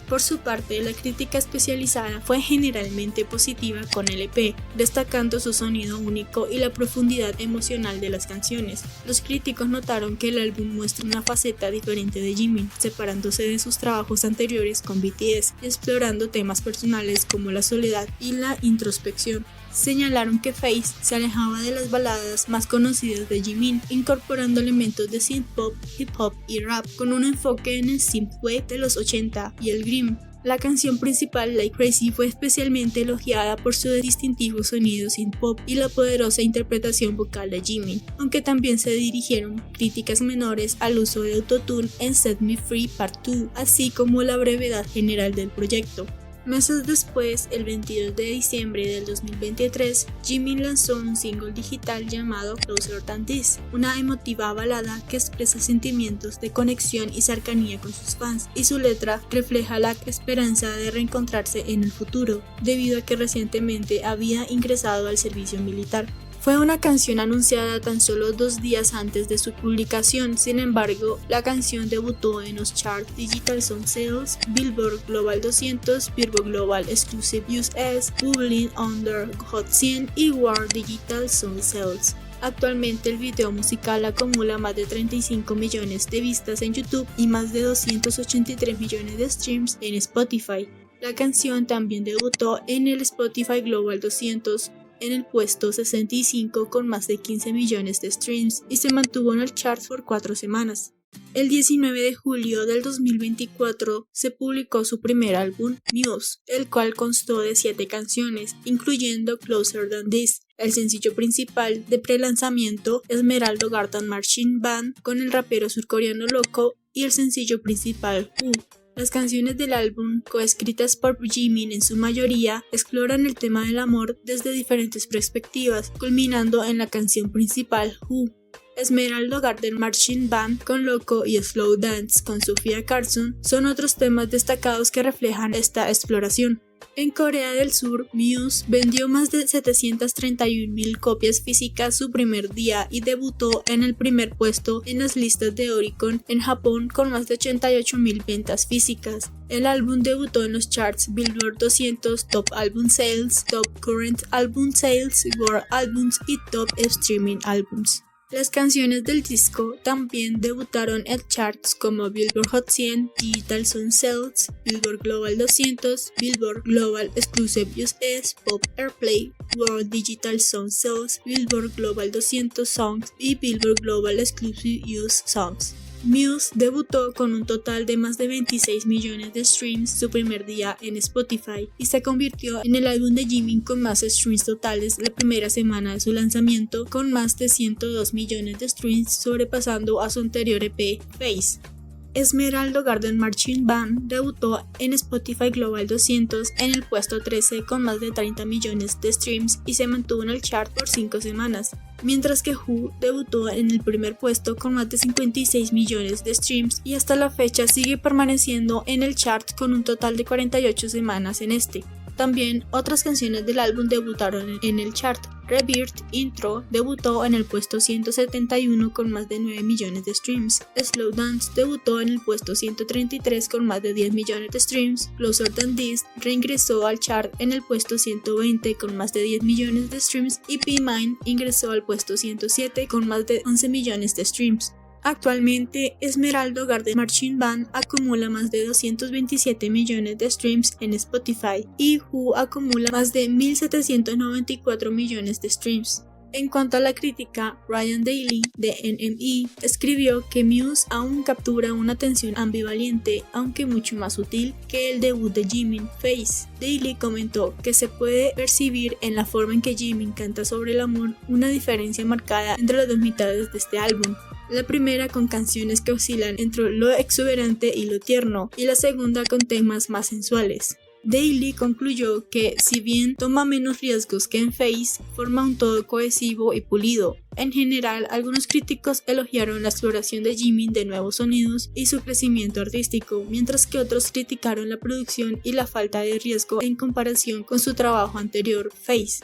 Por su parte, la crítica especializada fue generalmente positiva con el EP, destacando su sonido único y la profundidad emocional de las canciones. Los críticos notaron que el álbum muestra una faceta diferente de Jimin, separándose de sus trabajos anteriores con BTS y explorando temas personales como la soledad y la introspección. Señalaron que Face se alejaba de las baladas más conocidas de Jimin, incorporando elementos de synth-pop, hip-hop y rap, con un enfoque en el synthwave de los 80 y el grime. La canción principal, Like Crazy, fue especialmente elogiada por su distintivo sonido synth-pop y la poderosa interpretación vocal de Jimin, aunque también se dirigieron críticas menores al uso de autotune en Set Me Free Part 2, así como la brevedad general del proyecto. Meses después, el 22 de diciembre del 2023, Jimin lanzó un single digital llamado Closer Than This, una emotiva balada que expresa sentimientos de conexión y cercanía con sus fans, y su letra refleja la esperanza de reencontrarse en el futuro, debido a que recientemente había ingresado al servicio militar. Fue una canción anunciada tan solo 2 días antes de su publicación, sin embargo, la canción debutó en los charts Digital Song Sales, Billboard Global 200, Billboard Global Exclusive US, Bubbling Under Hot 100 y World Digital Song Sales. Actualmente el video musical acumula más de 35 millones de vistas en YouTube y más de 283 millones de streams en Spotify. La canción también debutó en el Spotify Global 200 en el puesto 65 con más de 15 millones de streams y se mantuvo en el chart por 4 semanas. El 19 de julio del 2024 se publicó su primer álbum, Muse, el cual constó de 7 canciones, incluyendo Closer Than This, el sencillo principal de pre-lanzamiento Esmeralda Garden Marching Band con el rapero surcoreano Loco y el sencillo principal Who. Las canciones del álbum, coescritas por Jimin en su mayoría, exploran el tema del amor desde diferentes perspectivas, culminando en la canción principal Who. Esmeralda Garden Marching Band con Loco y Slow Dance con Sofia Carson son otros temas destacados que reflejan esta exploración. En Corea del Sur, Muse vendió más de 731.000 copias físicas su primer día y debutó en el primer puesto en las listas de Oricon en Japón con más de 88.000 ventas físicas. El álbum debutó en los charts Billboard 200 Top Album Sales, Top Current Album Sales, World Albums y Top Streaming Albums. Las canciones del disco también debutaron en charts como Billboard Hot 100, Digital Song Sales, Billboard Global 200, Billboard Global Exclusive US, Pop Airplay, World Digital Song Sales, Billboard Global 200 Songs y Billboard Global Exclusive US Songs. Muse debutó con un total de más de 26 millones de streams su primer día en Spotify y se convirtió en el álbum de Jimin con más streams totales la primera semana de su lanzamiento, con más de 102 millones de streams, sobrepasando a su anterior EP, Face. Esmeralda Garden Marching Band debutó en Spotify Global 200 en el puesto 13 con más de 30 millones de streams y se mantuvo en el chart por 5 semanas, mientras que Who debutó en el primer puesto con más de 56 millones de streams y hasta la fecha sigue permaneciendo en el chart con un total de 48 semanas en este. También otras canciones del álbum debutaron en el chart. Rebirth Intro debutó en el puesto 171 con más de 9 millones de streams. Slow Dance debutó en el puesto 133 con más de 10 millones de streams. Closer Than This reingresó al chart en el puesto 120 con más de 10 millones de streams y Be Mine ingresó al puesto 107 con más de 11 millones de streams. Actualmente, Esmeralda Garden Marching Band acumula más de 227 millones de streams en Spotify y Who acumula más de 1.794 millones de streams. En cuanto a la crítica, Ryan Daly de NME escribió que Muse aún captura una tensión ambivalente, aunque mucho más sutil que el debut de Jimin, Face. Daly comentó que se puede percibir en la forma en que Jimin canta sobre el amor una diferencia marcada entre las dos mitades de este álbum. La primera con canciones que oscilan entre lo exuberante y lo tierno, y la segunda con temas más sensuales. Daly concluyó que, si bien toma menos riesgos que en Face, forma un todo cohesivo y pulido. En general, algunos críticos elogiaron la exploración de Jimin de nuevos sonidos y su crecimiento artístico, mientras que otros criticaron la producción y la falta de riesgo en comparación con su trabajo anterior, Face.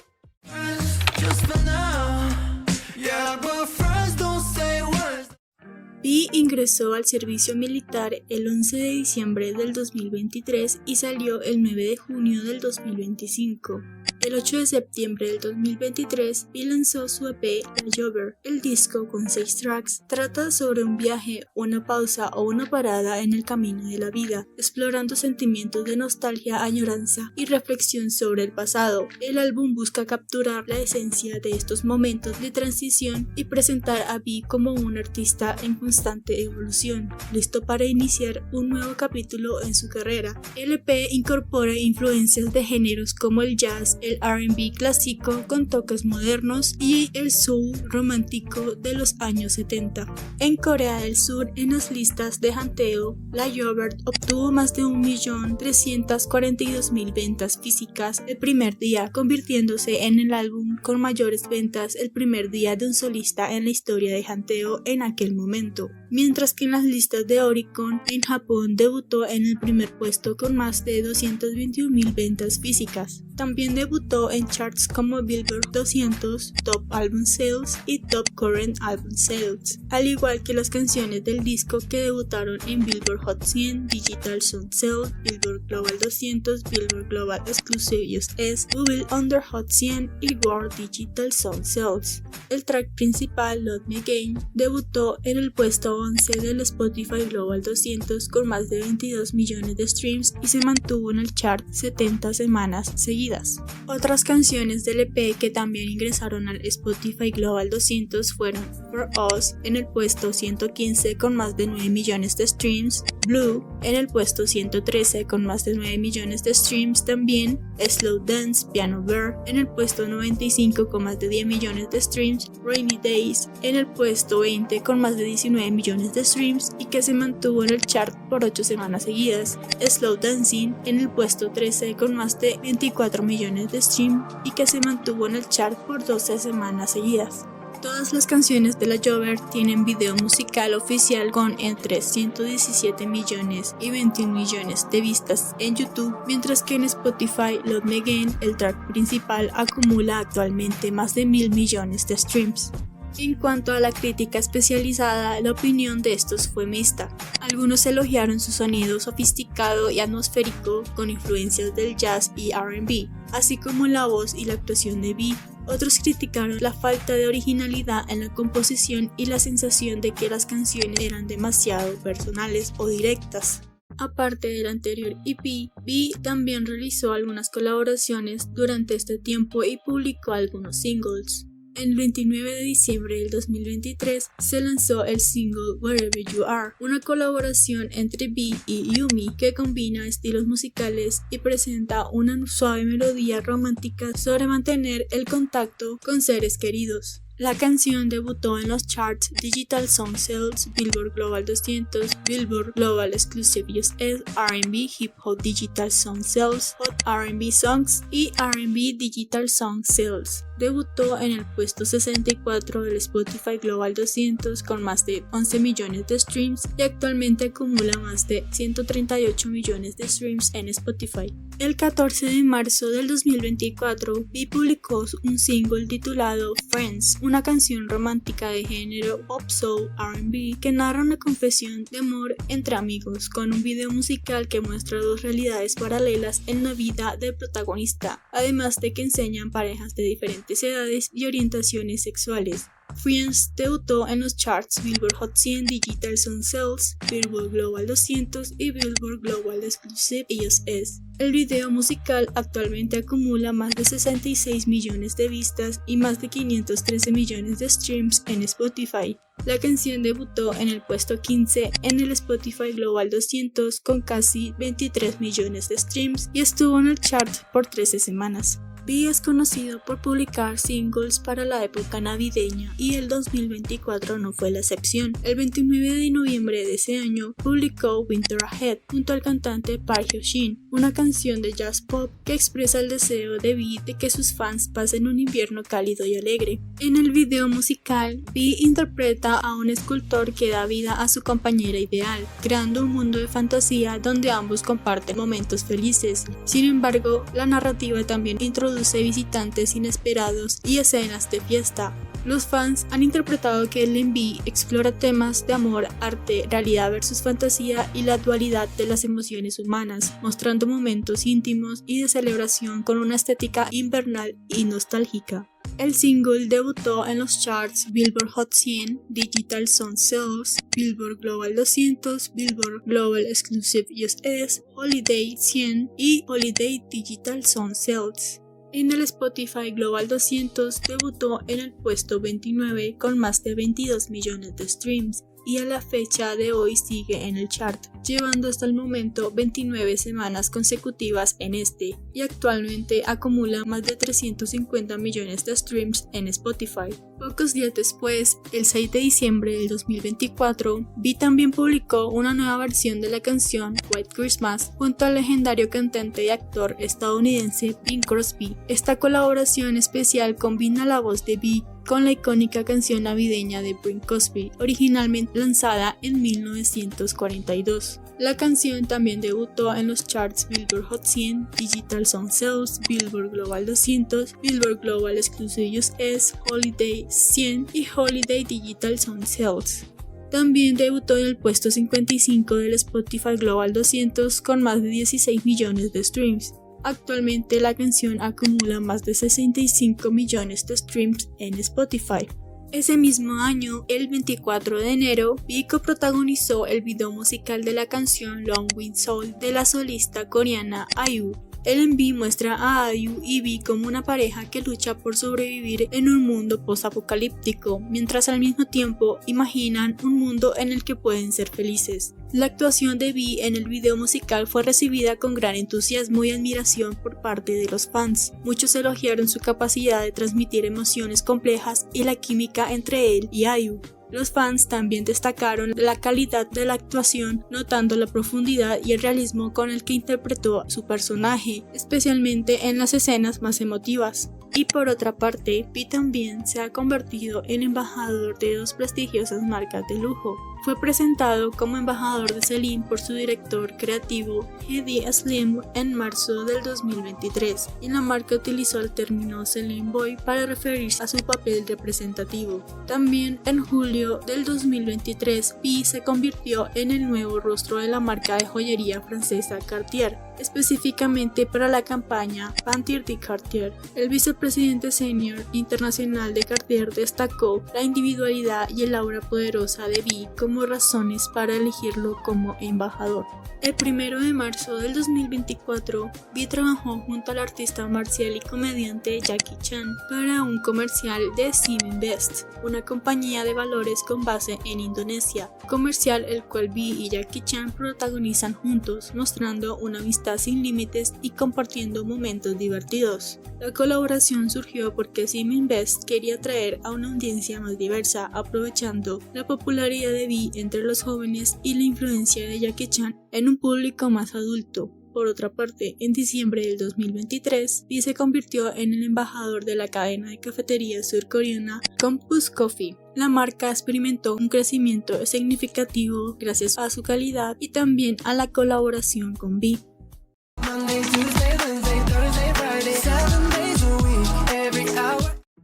V ingresó al servicio militar el 11 de diciembre del 2023 y salió el 9 de junio del 2025. El 8 de septiembre del 2023, V lanzó su EP La Jover. El disco, con 6 tracks, trata sobre un viaje, una pausa o una parada en el camino de la vida, explorando sentimientos de nostalgia, añoranza y reflexión sobre el pasado. El álbum busca capturar la esencia de estos momentos de transición y presentar a V como un artista en constante evolución, listo para iniciar un nuevo capítulo en su carrera. El EP incorpora influencias de géneros como el jazz, el R&B clásico con toques modernos y el soul romántico de los años 70. En Corea del Sur, en las listas de Hanteo, La Jover obtuvo más de 1.342.000 ventas físicas el primer día, convirtiéndose en el álbum con mayores ventas el primer día de un solista en la historia de Hanteo en aquel momento. Mientras que en las listas de Oricon, en Japón debutó en el primer puesto con más de 221.000 ventas físicas. También debutó en charts como Billboard 200, Top Album Sales y Top Current Album Sales, al igual que las canciones del disco que debutaron en Billboard Hot 100, Digital Song Sales, Billboard Global 200, Billboard Global Exclusive US, Google Under Hot 100 y World Digital Song Sales. El track principal, Love Me Again, debutó en el puesto 11 del Spotify Global 200 con más de 22 millones de streams y se mantuvo en el chart 70 semanas seguidas. seguidas. Otras canciones del EP que también ingresaron al Spotify Global 200 fueron For Us en el puesto 115 con más de 9 millones de streams, Blue en el puesto 113 con más de 9 millones de streams también, Slow Dance Piano Bear en el puesto 95 con más de 10 millones de streams, Rainy Days en el puesto 20 con más de 19 millones de streams y que se mantuvo en el chart por 8 semanas seguidas, Slow Dancing en el puesto 13 con más de 24 millones de streams y que se mantuvo en el chart por 12 semanas seguidas. Todas las canciones de la Jover tienen video musical oficial con entre 117 millones y 21 millones de vistas en YouTube, mientras que en Spotify Love Me Again, el track principal, acumula actualmente más de 1.000 millones de streams. En cuanto a la crítica especializada, la opinión de estos fue mixta. Algunos elogiaron su sonido sofisticado y atmosférico con influencias del jazz y R&B, así como la voz y la actuación de B. Otros criticaron la falta de originalidad en la composición y la sensación de que las canciones eran demasiado personales o directas. Aparte del anterior EP, B también realizó algunas colaboraciones durante este tiempo y publicó algunos singles. El 29 de diciembre del 2023 se lanzó el single Wherever You Are, una colaboración entre B y Yumi que combina estilos musicales y presenta una suave melodía romántica sobre mantener el contacto con seres queridos. La canción debutó en los charts Digital Song Sales, Billboard Global 200, Billboard Global Exclusive US, R&B Hip Hop Digital Song Sales, Hot R&B Songs y R&B Digital Song Sales. Debutó en el puesto 64 del Spotify Global 200 con más de 11 millones de streams y actualmente acumula más de 138 millones de streams en Spotify. El 14 de marzo del 2024, B publicó un single titulado Friends, una canción romántica de género pop soul R&B que narra una confesión de amor entre amigos, con un video musical que muestra dos realidades paralelas en la vida del protagonista, además de que enseñan parejas de diferentes edades y orientaciones sexuales. Friends debutó en los charts Billboard Hot 100 Digital Song Sales, Billboard Global 200 y Billboard Global Exclusive US. El video musical actualmente acumula más de 66 millones de vistas y más de 513 millones de streams en Spotify. La canción debutó en el puesto 15 en el Spotify Global 200 con casi 23 millones de streams y estuvo en el chart por 13 semanas. B es conocido por publicar singles para la época navideña y el 2024 no fue la excepción. El 29 de noviembre de ese año publicó Winter Ahead junto al cantante Park Hyo-shin, una canción de jazz pop que expresa el deseo de B de que sus fans pasen un invierno cálido y alegre. En el video musical, B interpreta a un escultor que da vida a su compañera ideal, creando un mundo de fantasía donde ambos comparten momentos felices. Sin embargo, la narrativa también introduce visitantes inesperados y escenas de fiesta. Los fans han interpretado que el MV explora temas de amor, arte, realidad versus fantasía y la dualidad de las emociones humanas, mostrando momentos íntimos y de celebración con una estética invernal y nostálgica. El single debutó en los charts Billboard Hot 100, Digital Song Sales, Billboard Global 200, Billboard Global Exclusive US, Holiday 100 y Holiday Digital Song Sales. En el Spotify Global 200 debutó en el puesto 29 con más de 22 millones de streams y a la fecha de hoy sigue en el chart, llevando hasta el momento 29 semanas consecutivas en este y actualmente acumula más de 350 millones de streams en Spotify. Pocos días después, el 6 de diciembre del 2024, B también publicó una nueva versión de la canción White Christmas junto al legendario cantante y actor estadounidense Bing Crosby. Esta colaboración especial combina la voz de B con la icónica canción navideña de Bing Crosby, originalmente lanzada en 1942. La canción también debutó en los charts Billboard Hot 100, Digital Song Sales, Billboard Global 200, Billboard Global Exclusive US, Holiday 100 y Holiday Digital Song Sales. También debutó en el puesto 55 del Spotify Global 200 con más de 16 millones de streams. Actualmente la canción acumula más de 65 millones de streams en Spotify. Ese mismo año, el 24 de enero, B coprotagonizó el video musical de la canción Long Wind Soul de la solista coreana IU. El MV muestra a IU y V como una pareja que lucha por sobrevivir en un mundo post-apocalíptico, mientras al mismo tiempo imaginan un mundo en el que pueden ser felices. La actuación de V en el video musical fue recibida con gran entusiasmo y admiración por parte de los fans. Muchos elogiaron su capacidad de transmitir emociones complejas y la química entre él y IU. Los fans también destacaron la calidad de la actuación, notando la profundidad y el realismo con el que interpretó a su personaje, especialmente en las escenas más emotivas. Y por otra parte, V también se ha convertido en embajador de dos prestigiosas marcas de lujo. Fue presentado como embajador de Celine por su director creativo Hedi Slim en marzo del 2023, y la marca utilizó el término Celine Boy para referirse a su papel representativo. También en julio del 2023, V se convirtió en el nuevo rostro de la marca de joyería francesa Cartier, específicamente para la campaña Panthère de Cartier. El vicepresidente senior internacional de Cartier destacó la individualidad y el aura poderosa de V como razones para elegirlo como embajador. El 1 de marzo del 2024, V trabajó junto al artista marcial y comediante Jackie Chan para un comercial de Siminvest, una compañía de valores con base en Indonesia, comercial el cual V y Jackie Chan protagonizan juntos, mostrando una amistad sin límites y compartiendo momentos divertidos. La colaboración surgió porque Siminvest quería atraer a una audiencia más diversa, aprovechando la popularidad de V entre los jóvenes y la influencia de Jackie Chan en un público más adulto. Por otra parte, en diciembre del 2023, V se convirtió en el embajador de la cadena de cafeterías surcoreana Compus Coffee. La marca experimentó un crecimiento significativo gracias a su calidad y también a la colaboración con V.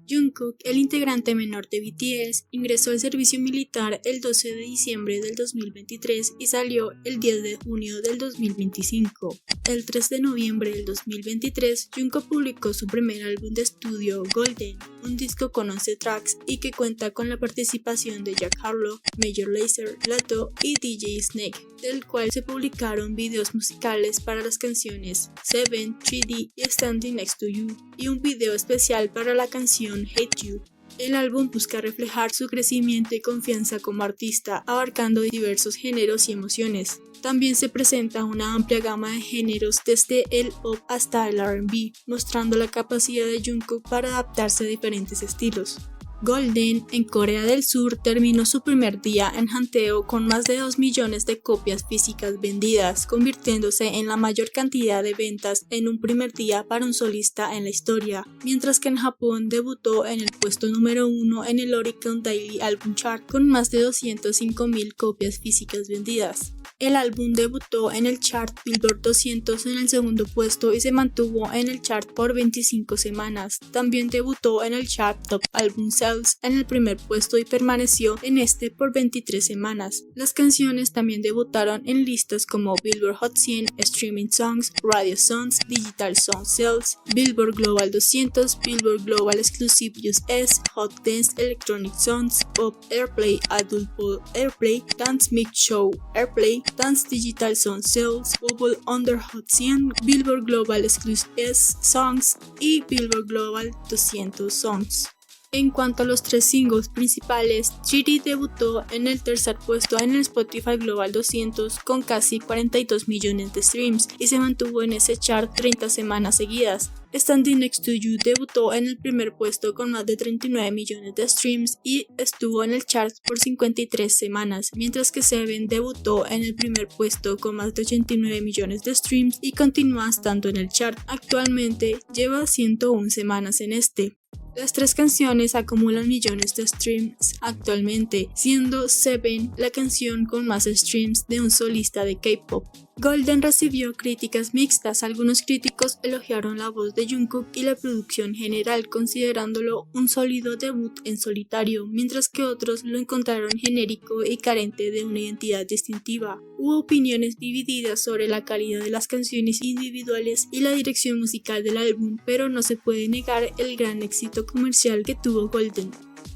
Jungkook, el integrante menor de BTS, ingresó al servicio militar el 12 de diciembre del 2023 y salió el 10 de junio del 2025. El 3 de noviembre del 2023, Jungkook publicó su primer álbum de estudio, Golden, un disco con 11 tracks y que cuenta con la participación de Jack Harlow, Major Lazer, Latto y DJ Snake, del cual se publicaron videos musicales para las canciones Seven, 3D y Standing Next to You, y un video especial para la canción Hate You. El álbum busca reflejar su crecimiento y confianza como artista, abarcando diversos géneros y emociones. También se presenta una amplia gama de géneros desde el pop hasta el R&B, mostrando la capacidad de Jungkook para adaptarse a diferentes estilos. Golden, en Corea del Sur, terminó su primer día en Hanteo con más de 2 millones de copias físicas vendidas, convirtiéndose en la mayor cantidad de ventas en un primer día para un solista en la historia, mientras que en Japón debutó en el puesto número 1 en el Oricon Daily Album Chart con más de 205.000 copias físicas vendidas. El álbum debutó en el chart Billboard 200 en el segundo puesto y se mantuvo en el chart por 25 semanas. También debutó en el chart Top Album Sales en el primer puesto y permaneció en este por 23 semanas. Las canciones también debutaron en listas como Billboard Hot 100, Streaming Songs, Radio Songs, Digital Song Sales, Billboard Global 200, Billboard Global Exclusive US, Hot Dance Electronic Songs, Pop Airplay, Adult Pop Airplay, Dance Mix Show Airplay, Dance Digital Song Sales, Global Under Hot 100, Billboard Global Exclusive Songs y Billboard Global 200 Songs. En cuanto a los 3 singles principales, 3D debutó en el tercer puesto en el Spotify Global 200 con casi 42 millones de streams y se mantuvo en ese chart 30 semanas seguidas. Standing Next to You debutó en el primer puesto con más de 39 millones de streams y estuvo en el chart por 53 semanas, mientras que Seven debutó en el primer puesto con más de 89 millones de streams y continúa estando en el chart. Actualmente lleva 101 semanas en este. Las 3 canciones acumulan millones de streams actualmente, siendo Seven la canción con más streams de un solista de K-pop. Golden recibió críticas mixtas. Algunos críticos elogiaron la voz de Jungkook y la producción general, considerándolo un sólido debut en solitario, mientras que otros lo encontraron genérico y carente de una identidad distintiva. Hubo opiniones divididas sobre la calidad de las canciones individuales y la dirección musical del álbum, pero no se puede negar el gran éxito comercial que tuvo Golden.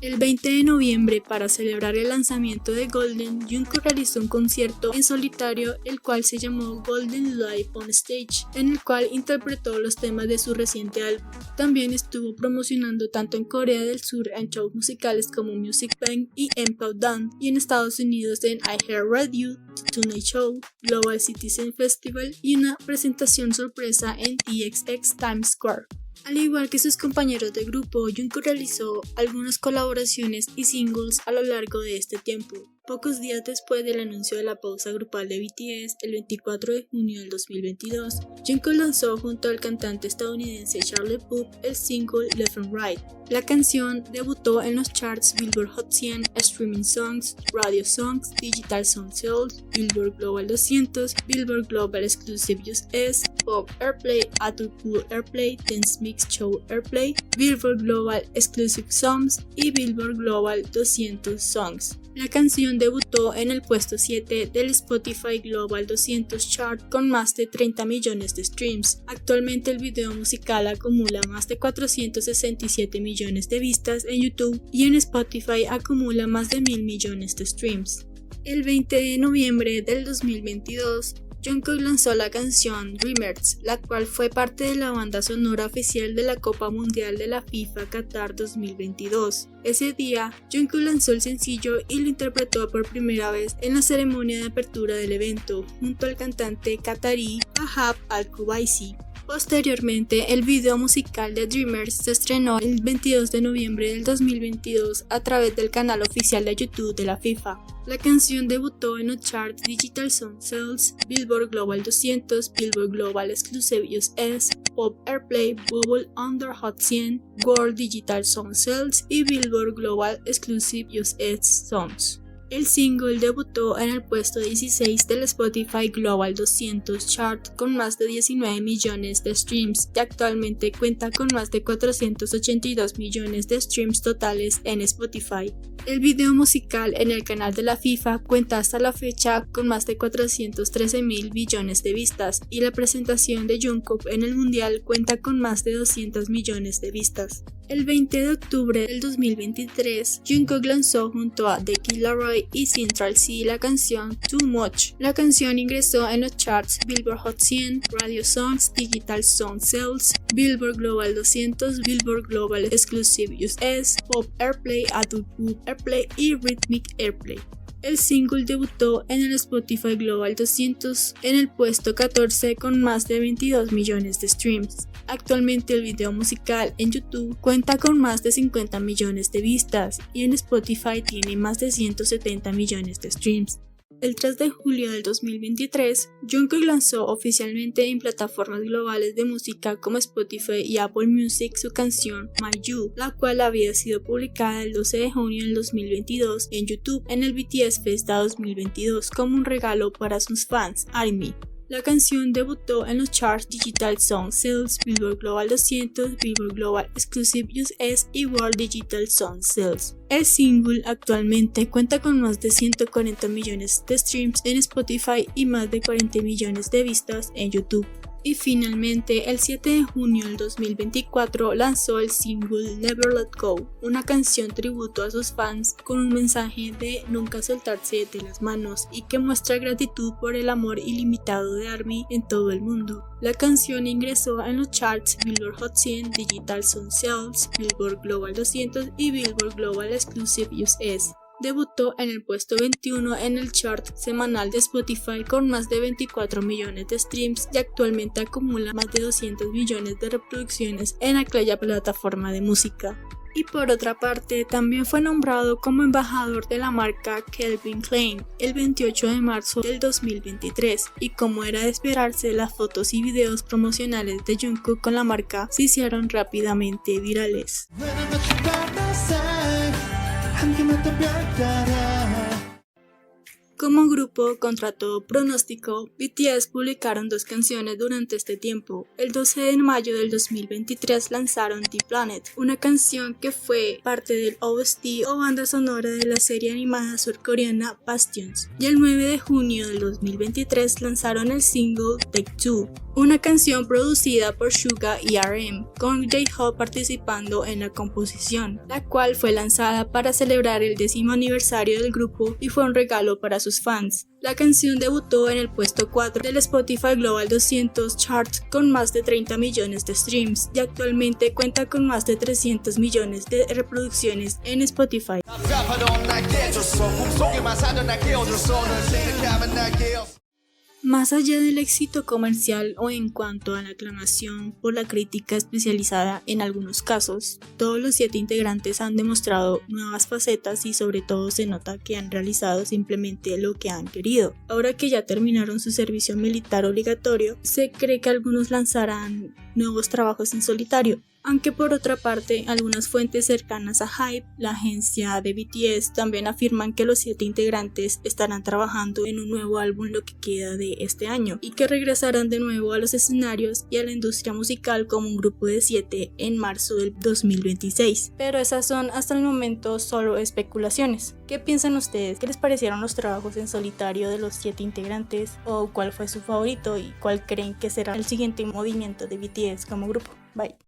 El 20 de noviembre, para celebrar el lanzamiento de Golden, Jungkook realizó un concierto en solitario, el cual se llamó Golden Live on Stage, en el cual interpretó los temas de su reciente álbum. También estuvo promocionando tanto en Corea del Sur en shows musicales como Music Bank y M Countdown, y en Estados Unidos en iHeartRadio, The Tonight Show, Global Citizen Festival y una presentación sorpresa en TXX Times Square. Al igual que sus compañeros de grupo, Jungkook realizó algunas colaboraciones y singles a lo largo de este tiempo. Pocos días después del anuncio de la pausa grupal de BTS, el 24 de junio del 2022, Jungkook lanzó junto al cantante estadounidense Charlie Puth el single Left and Right. La canción debutó en los charts Billboard Hot 100, Streaming Songs, Radio Songs, Digital Song Sales, Billboard Global 200, Billboard Global Exclusive US, Pop Airplay, Adult Cool Airplay, Dance Mix Show Airplay, Billboard Global Exclusive Songs y Billboard Global 200 Songs. La canción debutó en el puesto 7 del Spotify Global 200 Chart con más de 30 millones de streams. Actualmente el video musical acumula más de 467 millones de vistas en YouTube y en Spotify acumula más de 1.000 millones de streams. El 20 de noviembre del 2022, Jungkook lanzó la canción Dreamers, la cual fue parte de la banda sonora oficial de la Copa Mundial de la FIFA Qatar 2022. Ese día, Jungkook lanzó el sencillo y lo interpretó por primera vez en la ceremonia de apertura del evento, junto al cantante qatarí Wahab Al-Kubaisi. Posteriormente, el video musical de Dreamers se estrenó el 22 de noviembre del 2022 a través del canal oficial de YouTube de la FIFA. La canción debutó en los charts Digital Song Sales, Billboard Global 200, Billboard Global Exclusive US, Pop Airplay, Bubble Under Hot 100, World Digital Song Sales y Billboard Global Exclusive US Songs. El single debutó en el puesto 16 del Spotify Global 200 Chart con más de 19 millones de streams y actualmente cuenta con más de 482 millones de streams totales en Spotify. El video musical en el canal de la FIFA cuenta hasta la fecha con más de 413.000 millones de vistas y la presentación de Jungkook en el mundial cuenta con más de 200 millones de vistas. El 20 de octubre del 2023, Jungkook lanzó junto a The Kid Laroi y Central C la canción Too Much. La canción ingresó en los charts Billboard Hot 100, Radio Songs, Digital Song Sales, Billboard Global 200, Billboard Global Exclusive US, Pop Airplay, Adult Cool Airplay y Rhythmic Airplay. El single debutó en el Spotify Global 200 en el puesto 14 con más de 22 millones de streams. Actualmente el video musical en YouTube cuenta con más de 50 millones de vistas y en Spotify tiene más de 170 millones de streams. El 3 de julio del 2023, Jungkook lanzó oficialmente en plataformas globales de música como Spotify y Apple Music su canción My You, la cual había sido publicada el 12 de junio del 2022 en YouTube en el BTS Festa 2022 como un regalo para sus fans, ARMY. La canción debutó en los charts Digital Song Sales, Billboard Global 200, Billboard Global Exclusive US y World Digital Song Sales. El single actualmente cuenta con más de 140 millones de streams en Spotify y más de 40 millones de vistas en YouTube. Y finalmente, el 7 de junio del 2024 lanzó el single Never Let Go, una canción tributo a sus fans con un mensaje de nunca soltarse de las manos y que muestra gratitud por el amor ilimitado de ARMY en todo el mundo. La canción ingresó en los charts Billboard Hot 100, Digital Song Sales, Billboard Global 200 y Billboard Global Exclusive US. Debutó en el puesto 21 en el chart semanal de Spotify con más de 24 millones de streams y actualmente acumula más de 200 millones de reproducciones en aquella plataforma de música. Y por otra parte, también fue nombrado como embajador de la marca Calvin Klein el 28 de marzo del 2023 y como era de esperarse, las fotos y videos promocionales de Jungkook con la marca se hicieron rápidamente virales. Como grupo, contra todo pronóstico, BTS publicaron 2 canciones durante este tiempo. El 12 de mayo del 2023 lanzaron The Planet, una canción que fue parte del OST o banda sonora de la serie animada surcoreana Bastions. Y el 9 de junio del 2023 lanzaron el single Take Two. una canción producida por Suga y RM, con J-Hope participando en la composición, la cual fue lanzada para celebrar el 10º aniversario del grupo y fue un regalo para sus fans. La canción debutó en el puesto 4 del Spotify Global 200 Chart con más de 30 millones de streams y actualmente cuenta con más de 300 millones de reproducciones en Spotify. Más allá del éxito comercial o en cuanto a la aclamación por la crítica especializada en algunos casos, todos los 7 integrantes han demostrado nuevas facetas y sobre todo se nota que han realizado simplemente lo que han querido. Ahora que ya terminaron su servicio militar obligatorio, se cree que algunos lanzarán nuevos trabajos en solitario. Aunque por otra parte, algunas fuentes cercanas a HYBE, la agencia de BTS, también afirman que los 7 integrantes estarán trabajando en un nuevo álbum lo que queda de este año y que regresarán de nuevo a los escenarios y a la industria musical como un grupo de 7 en marzo del 2026. Pero esas son hasta el momento solo especulaciones. ¿Qué piensan ustedes? ¿Qué les parecieron los trabajos en solitario de los 7 integrantes? ¿O cuál fue su favorito y cuál creen que será el siguiente movimiento de BTS como grupo? Bye.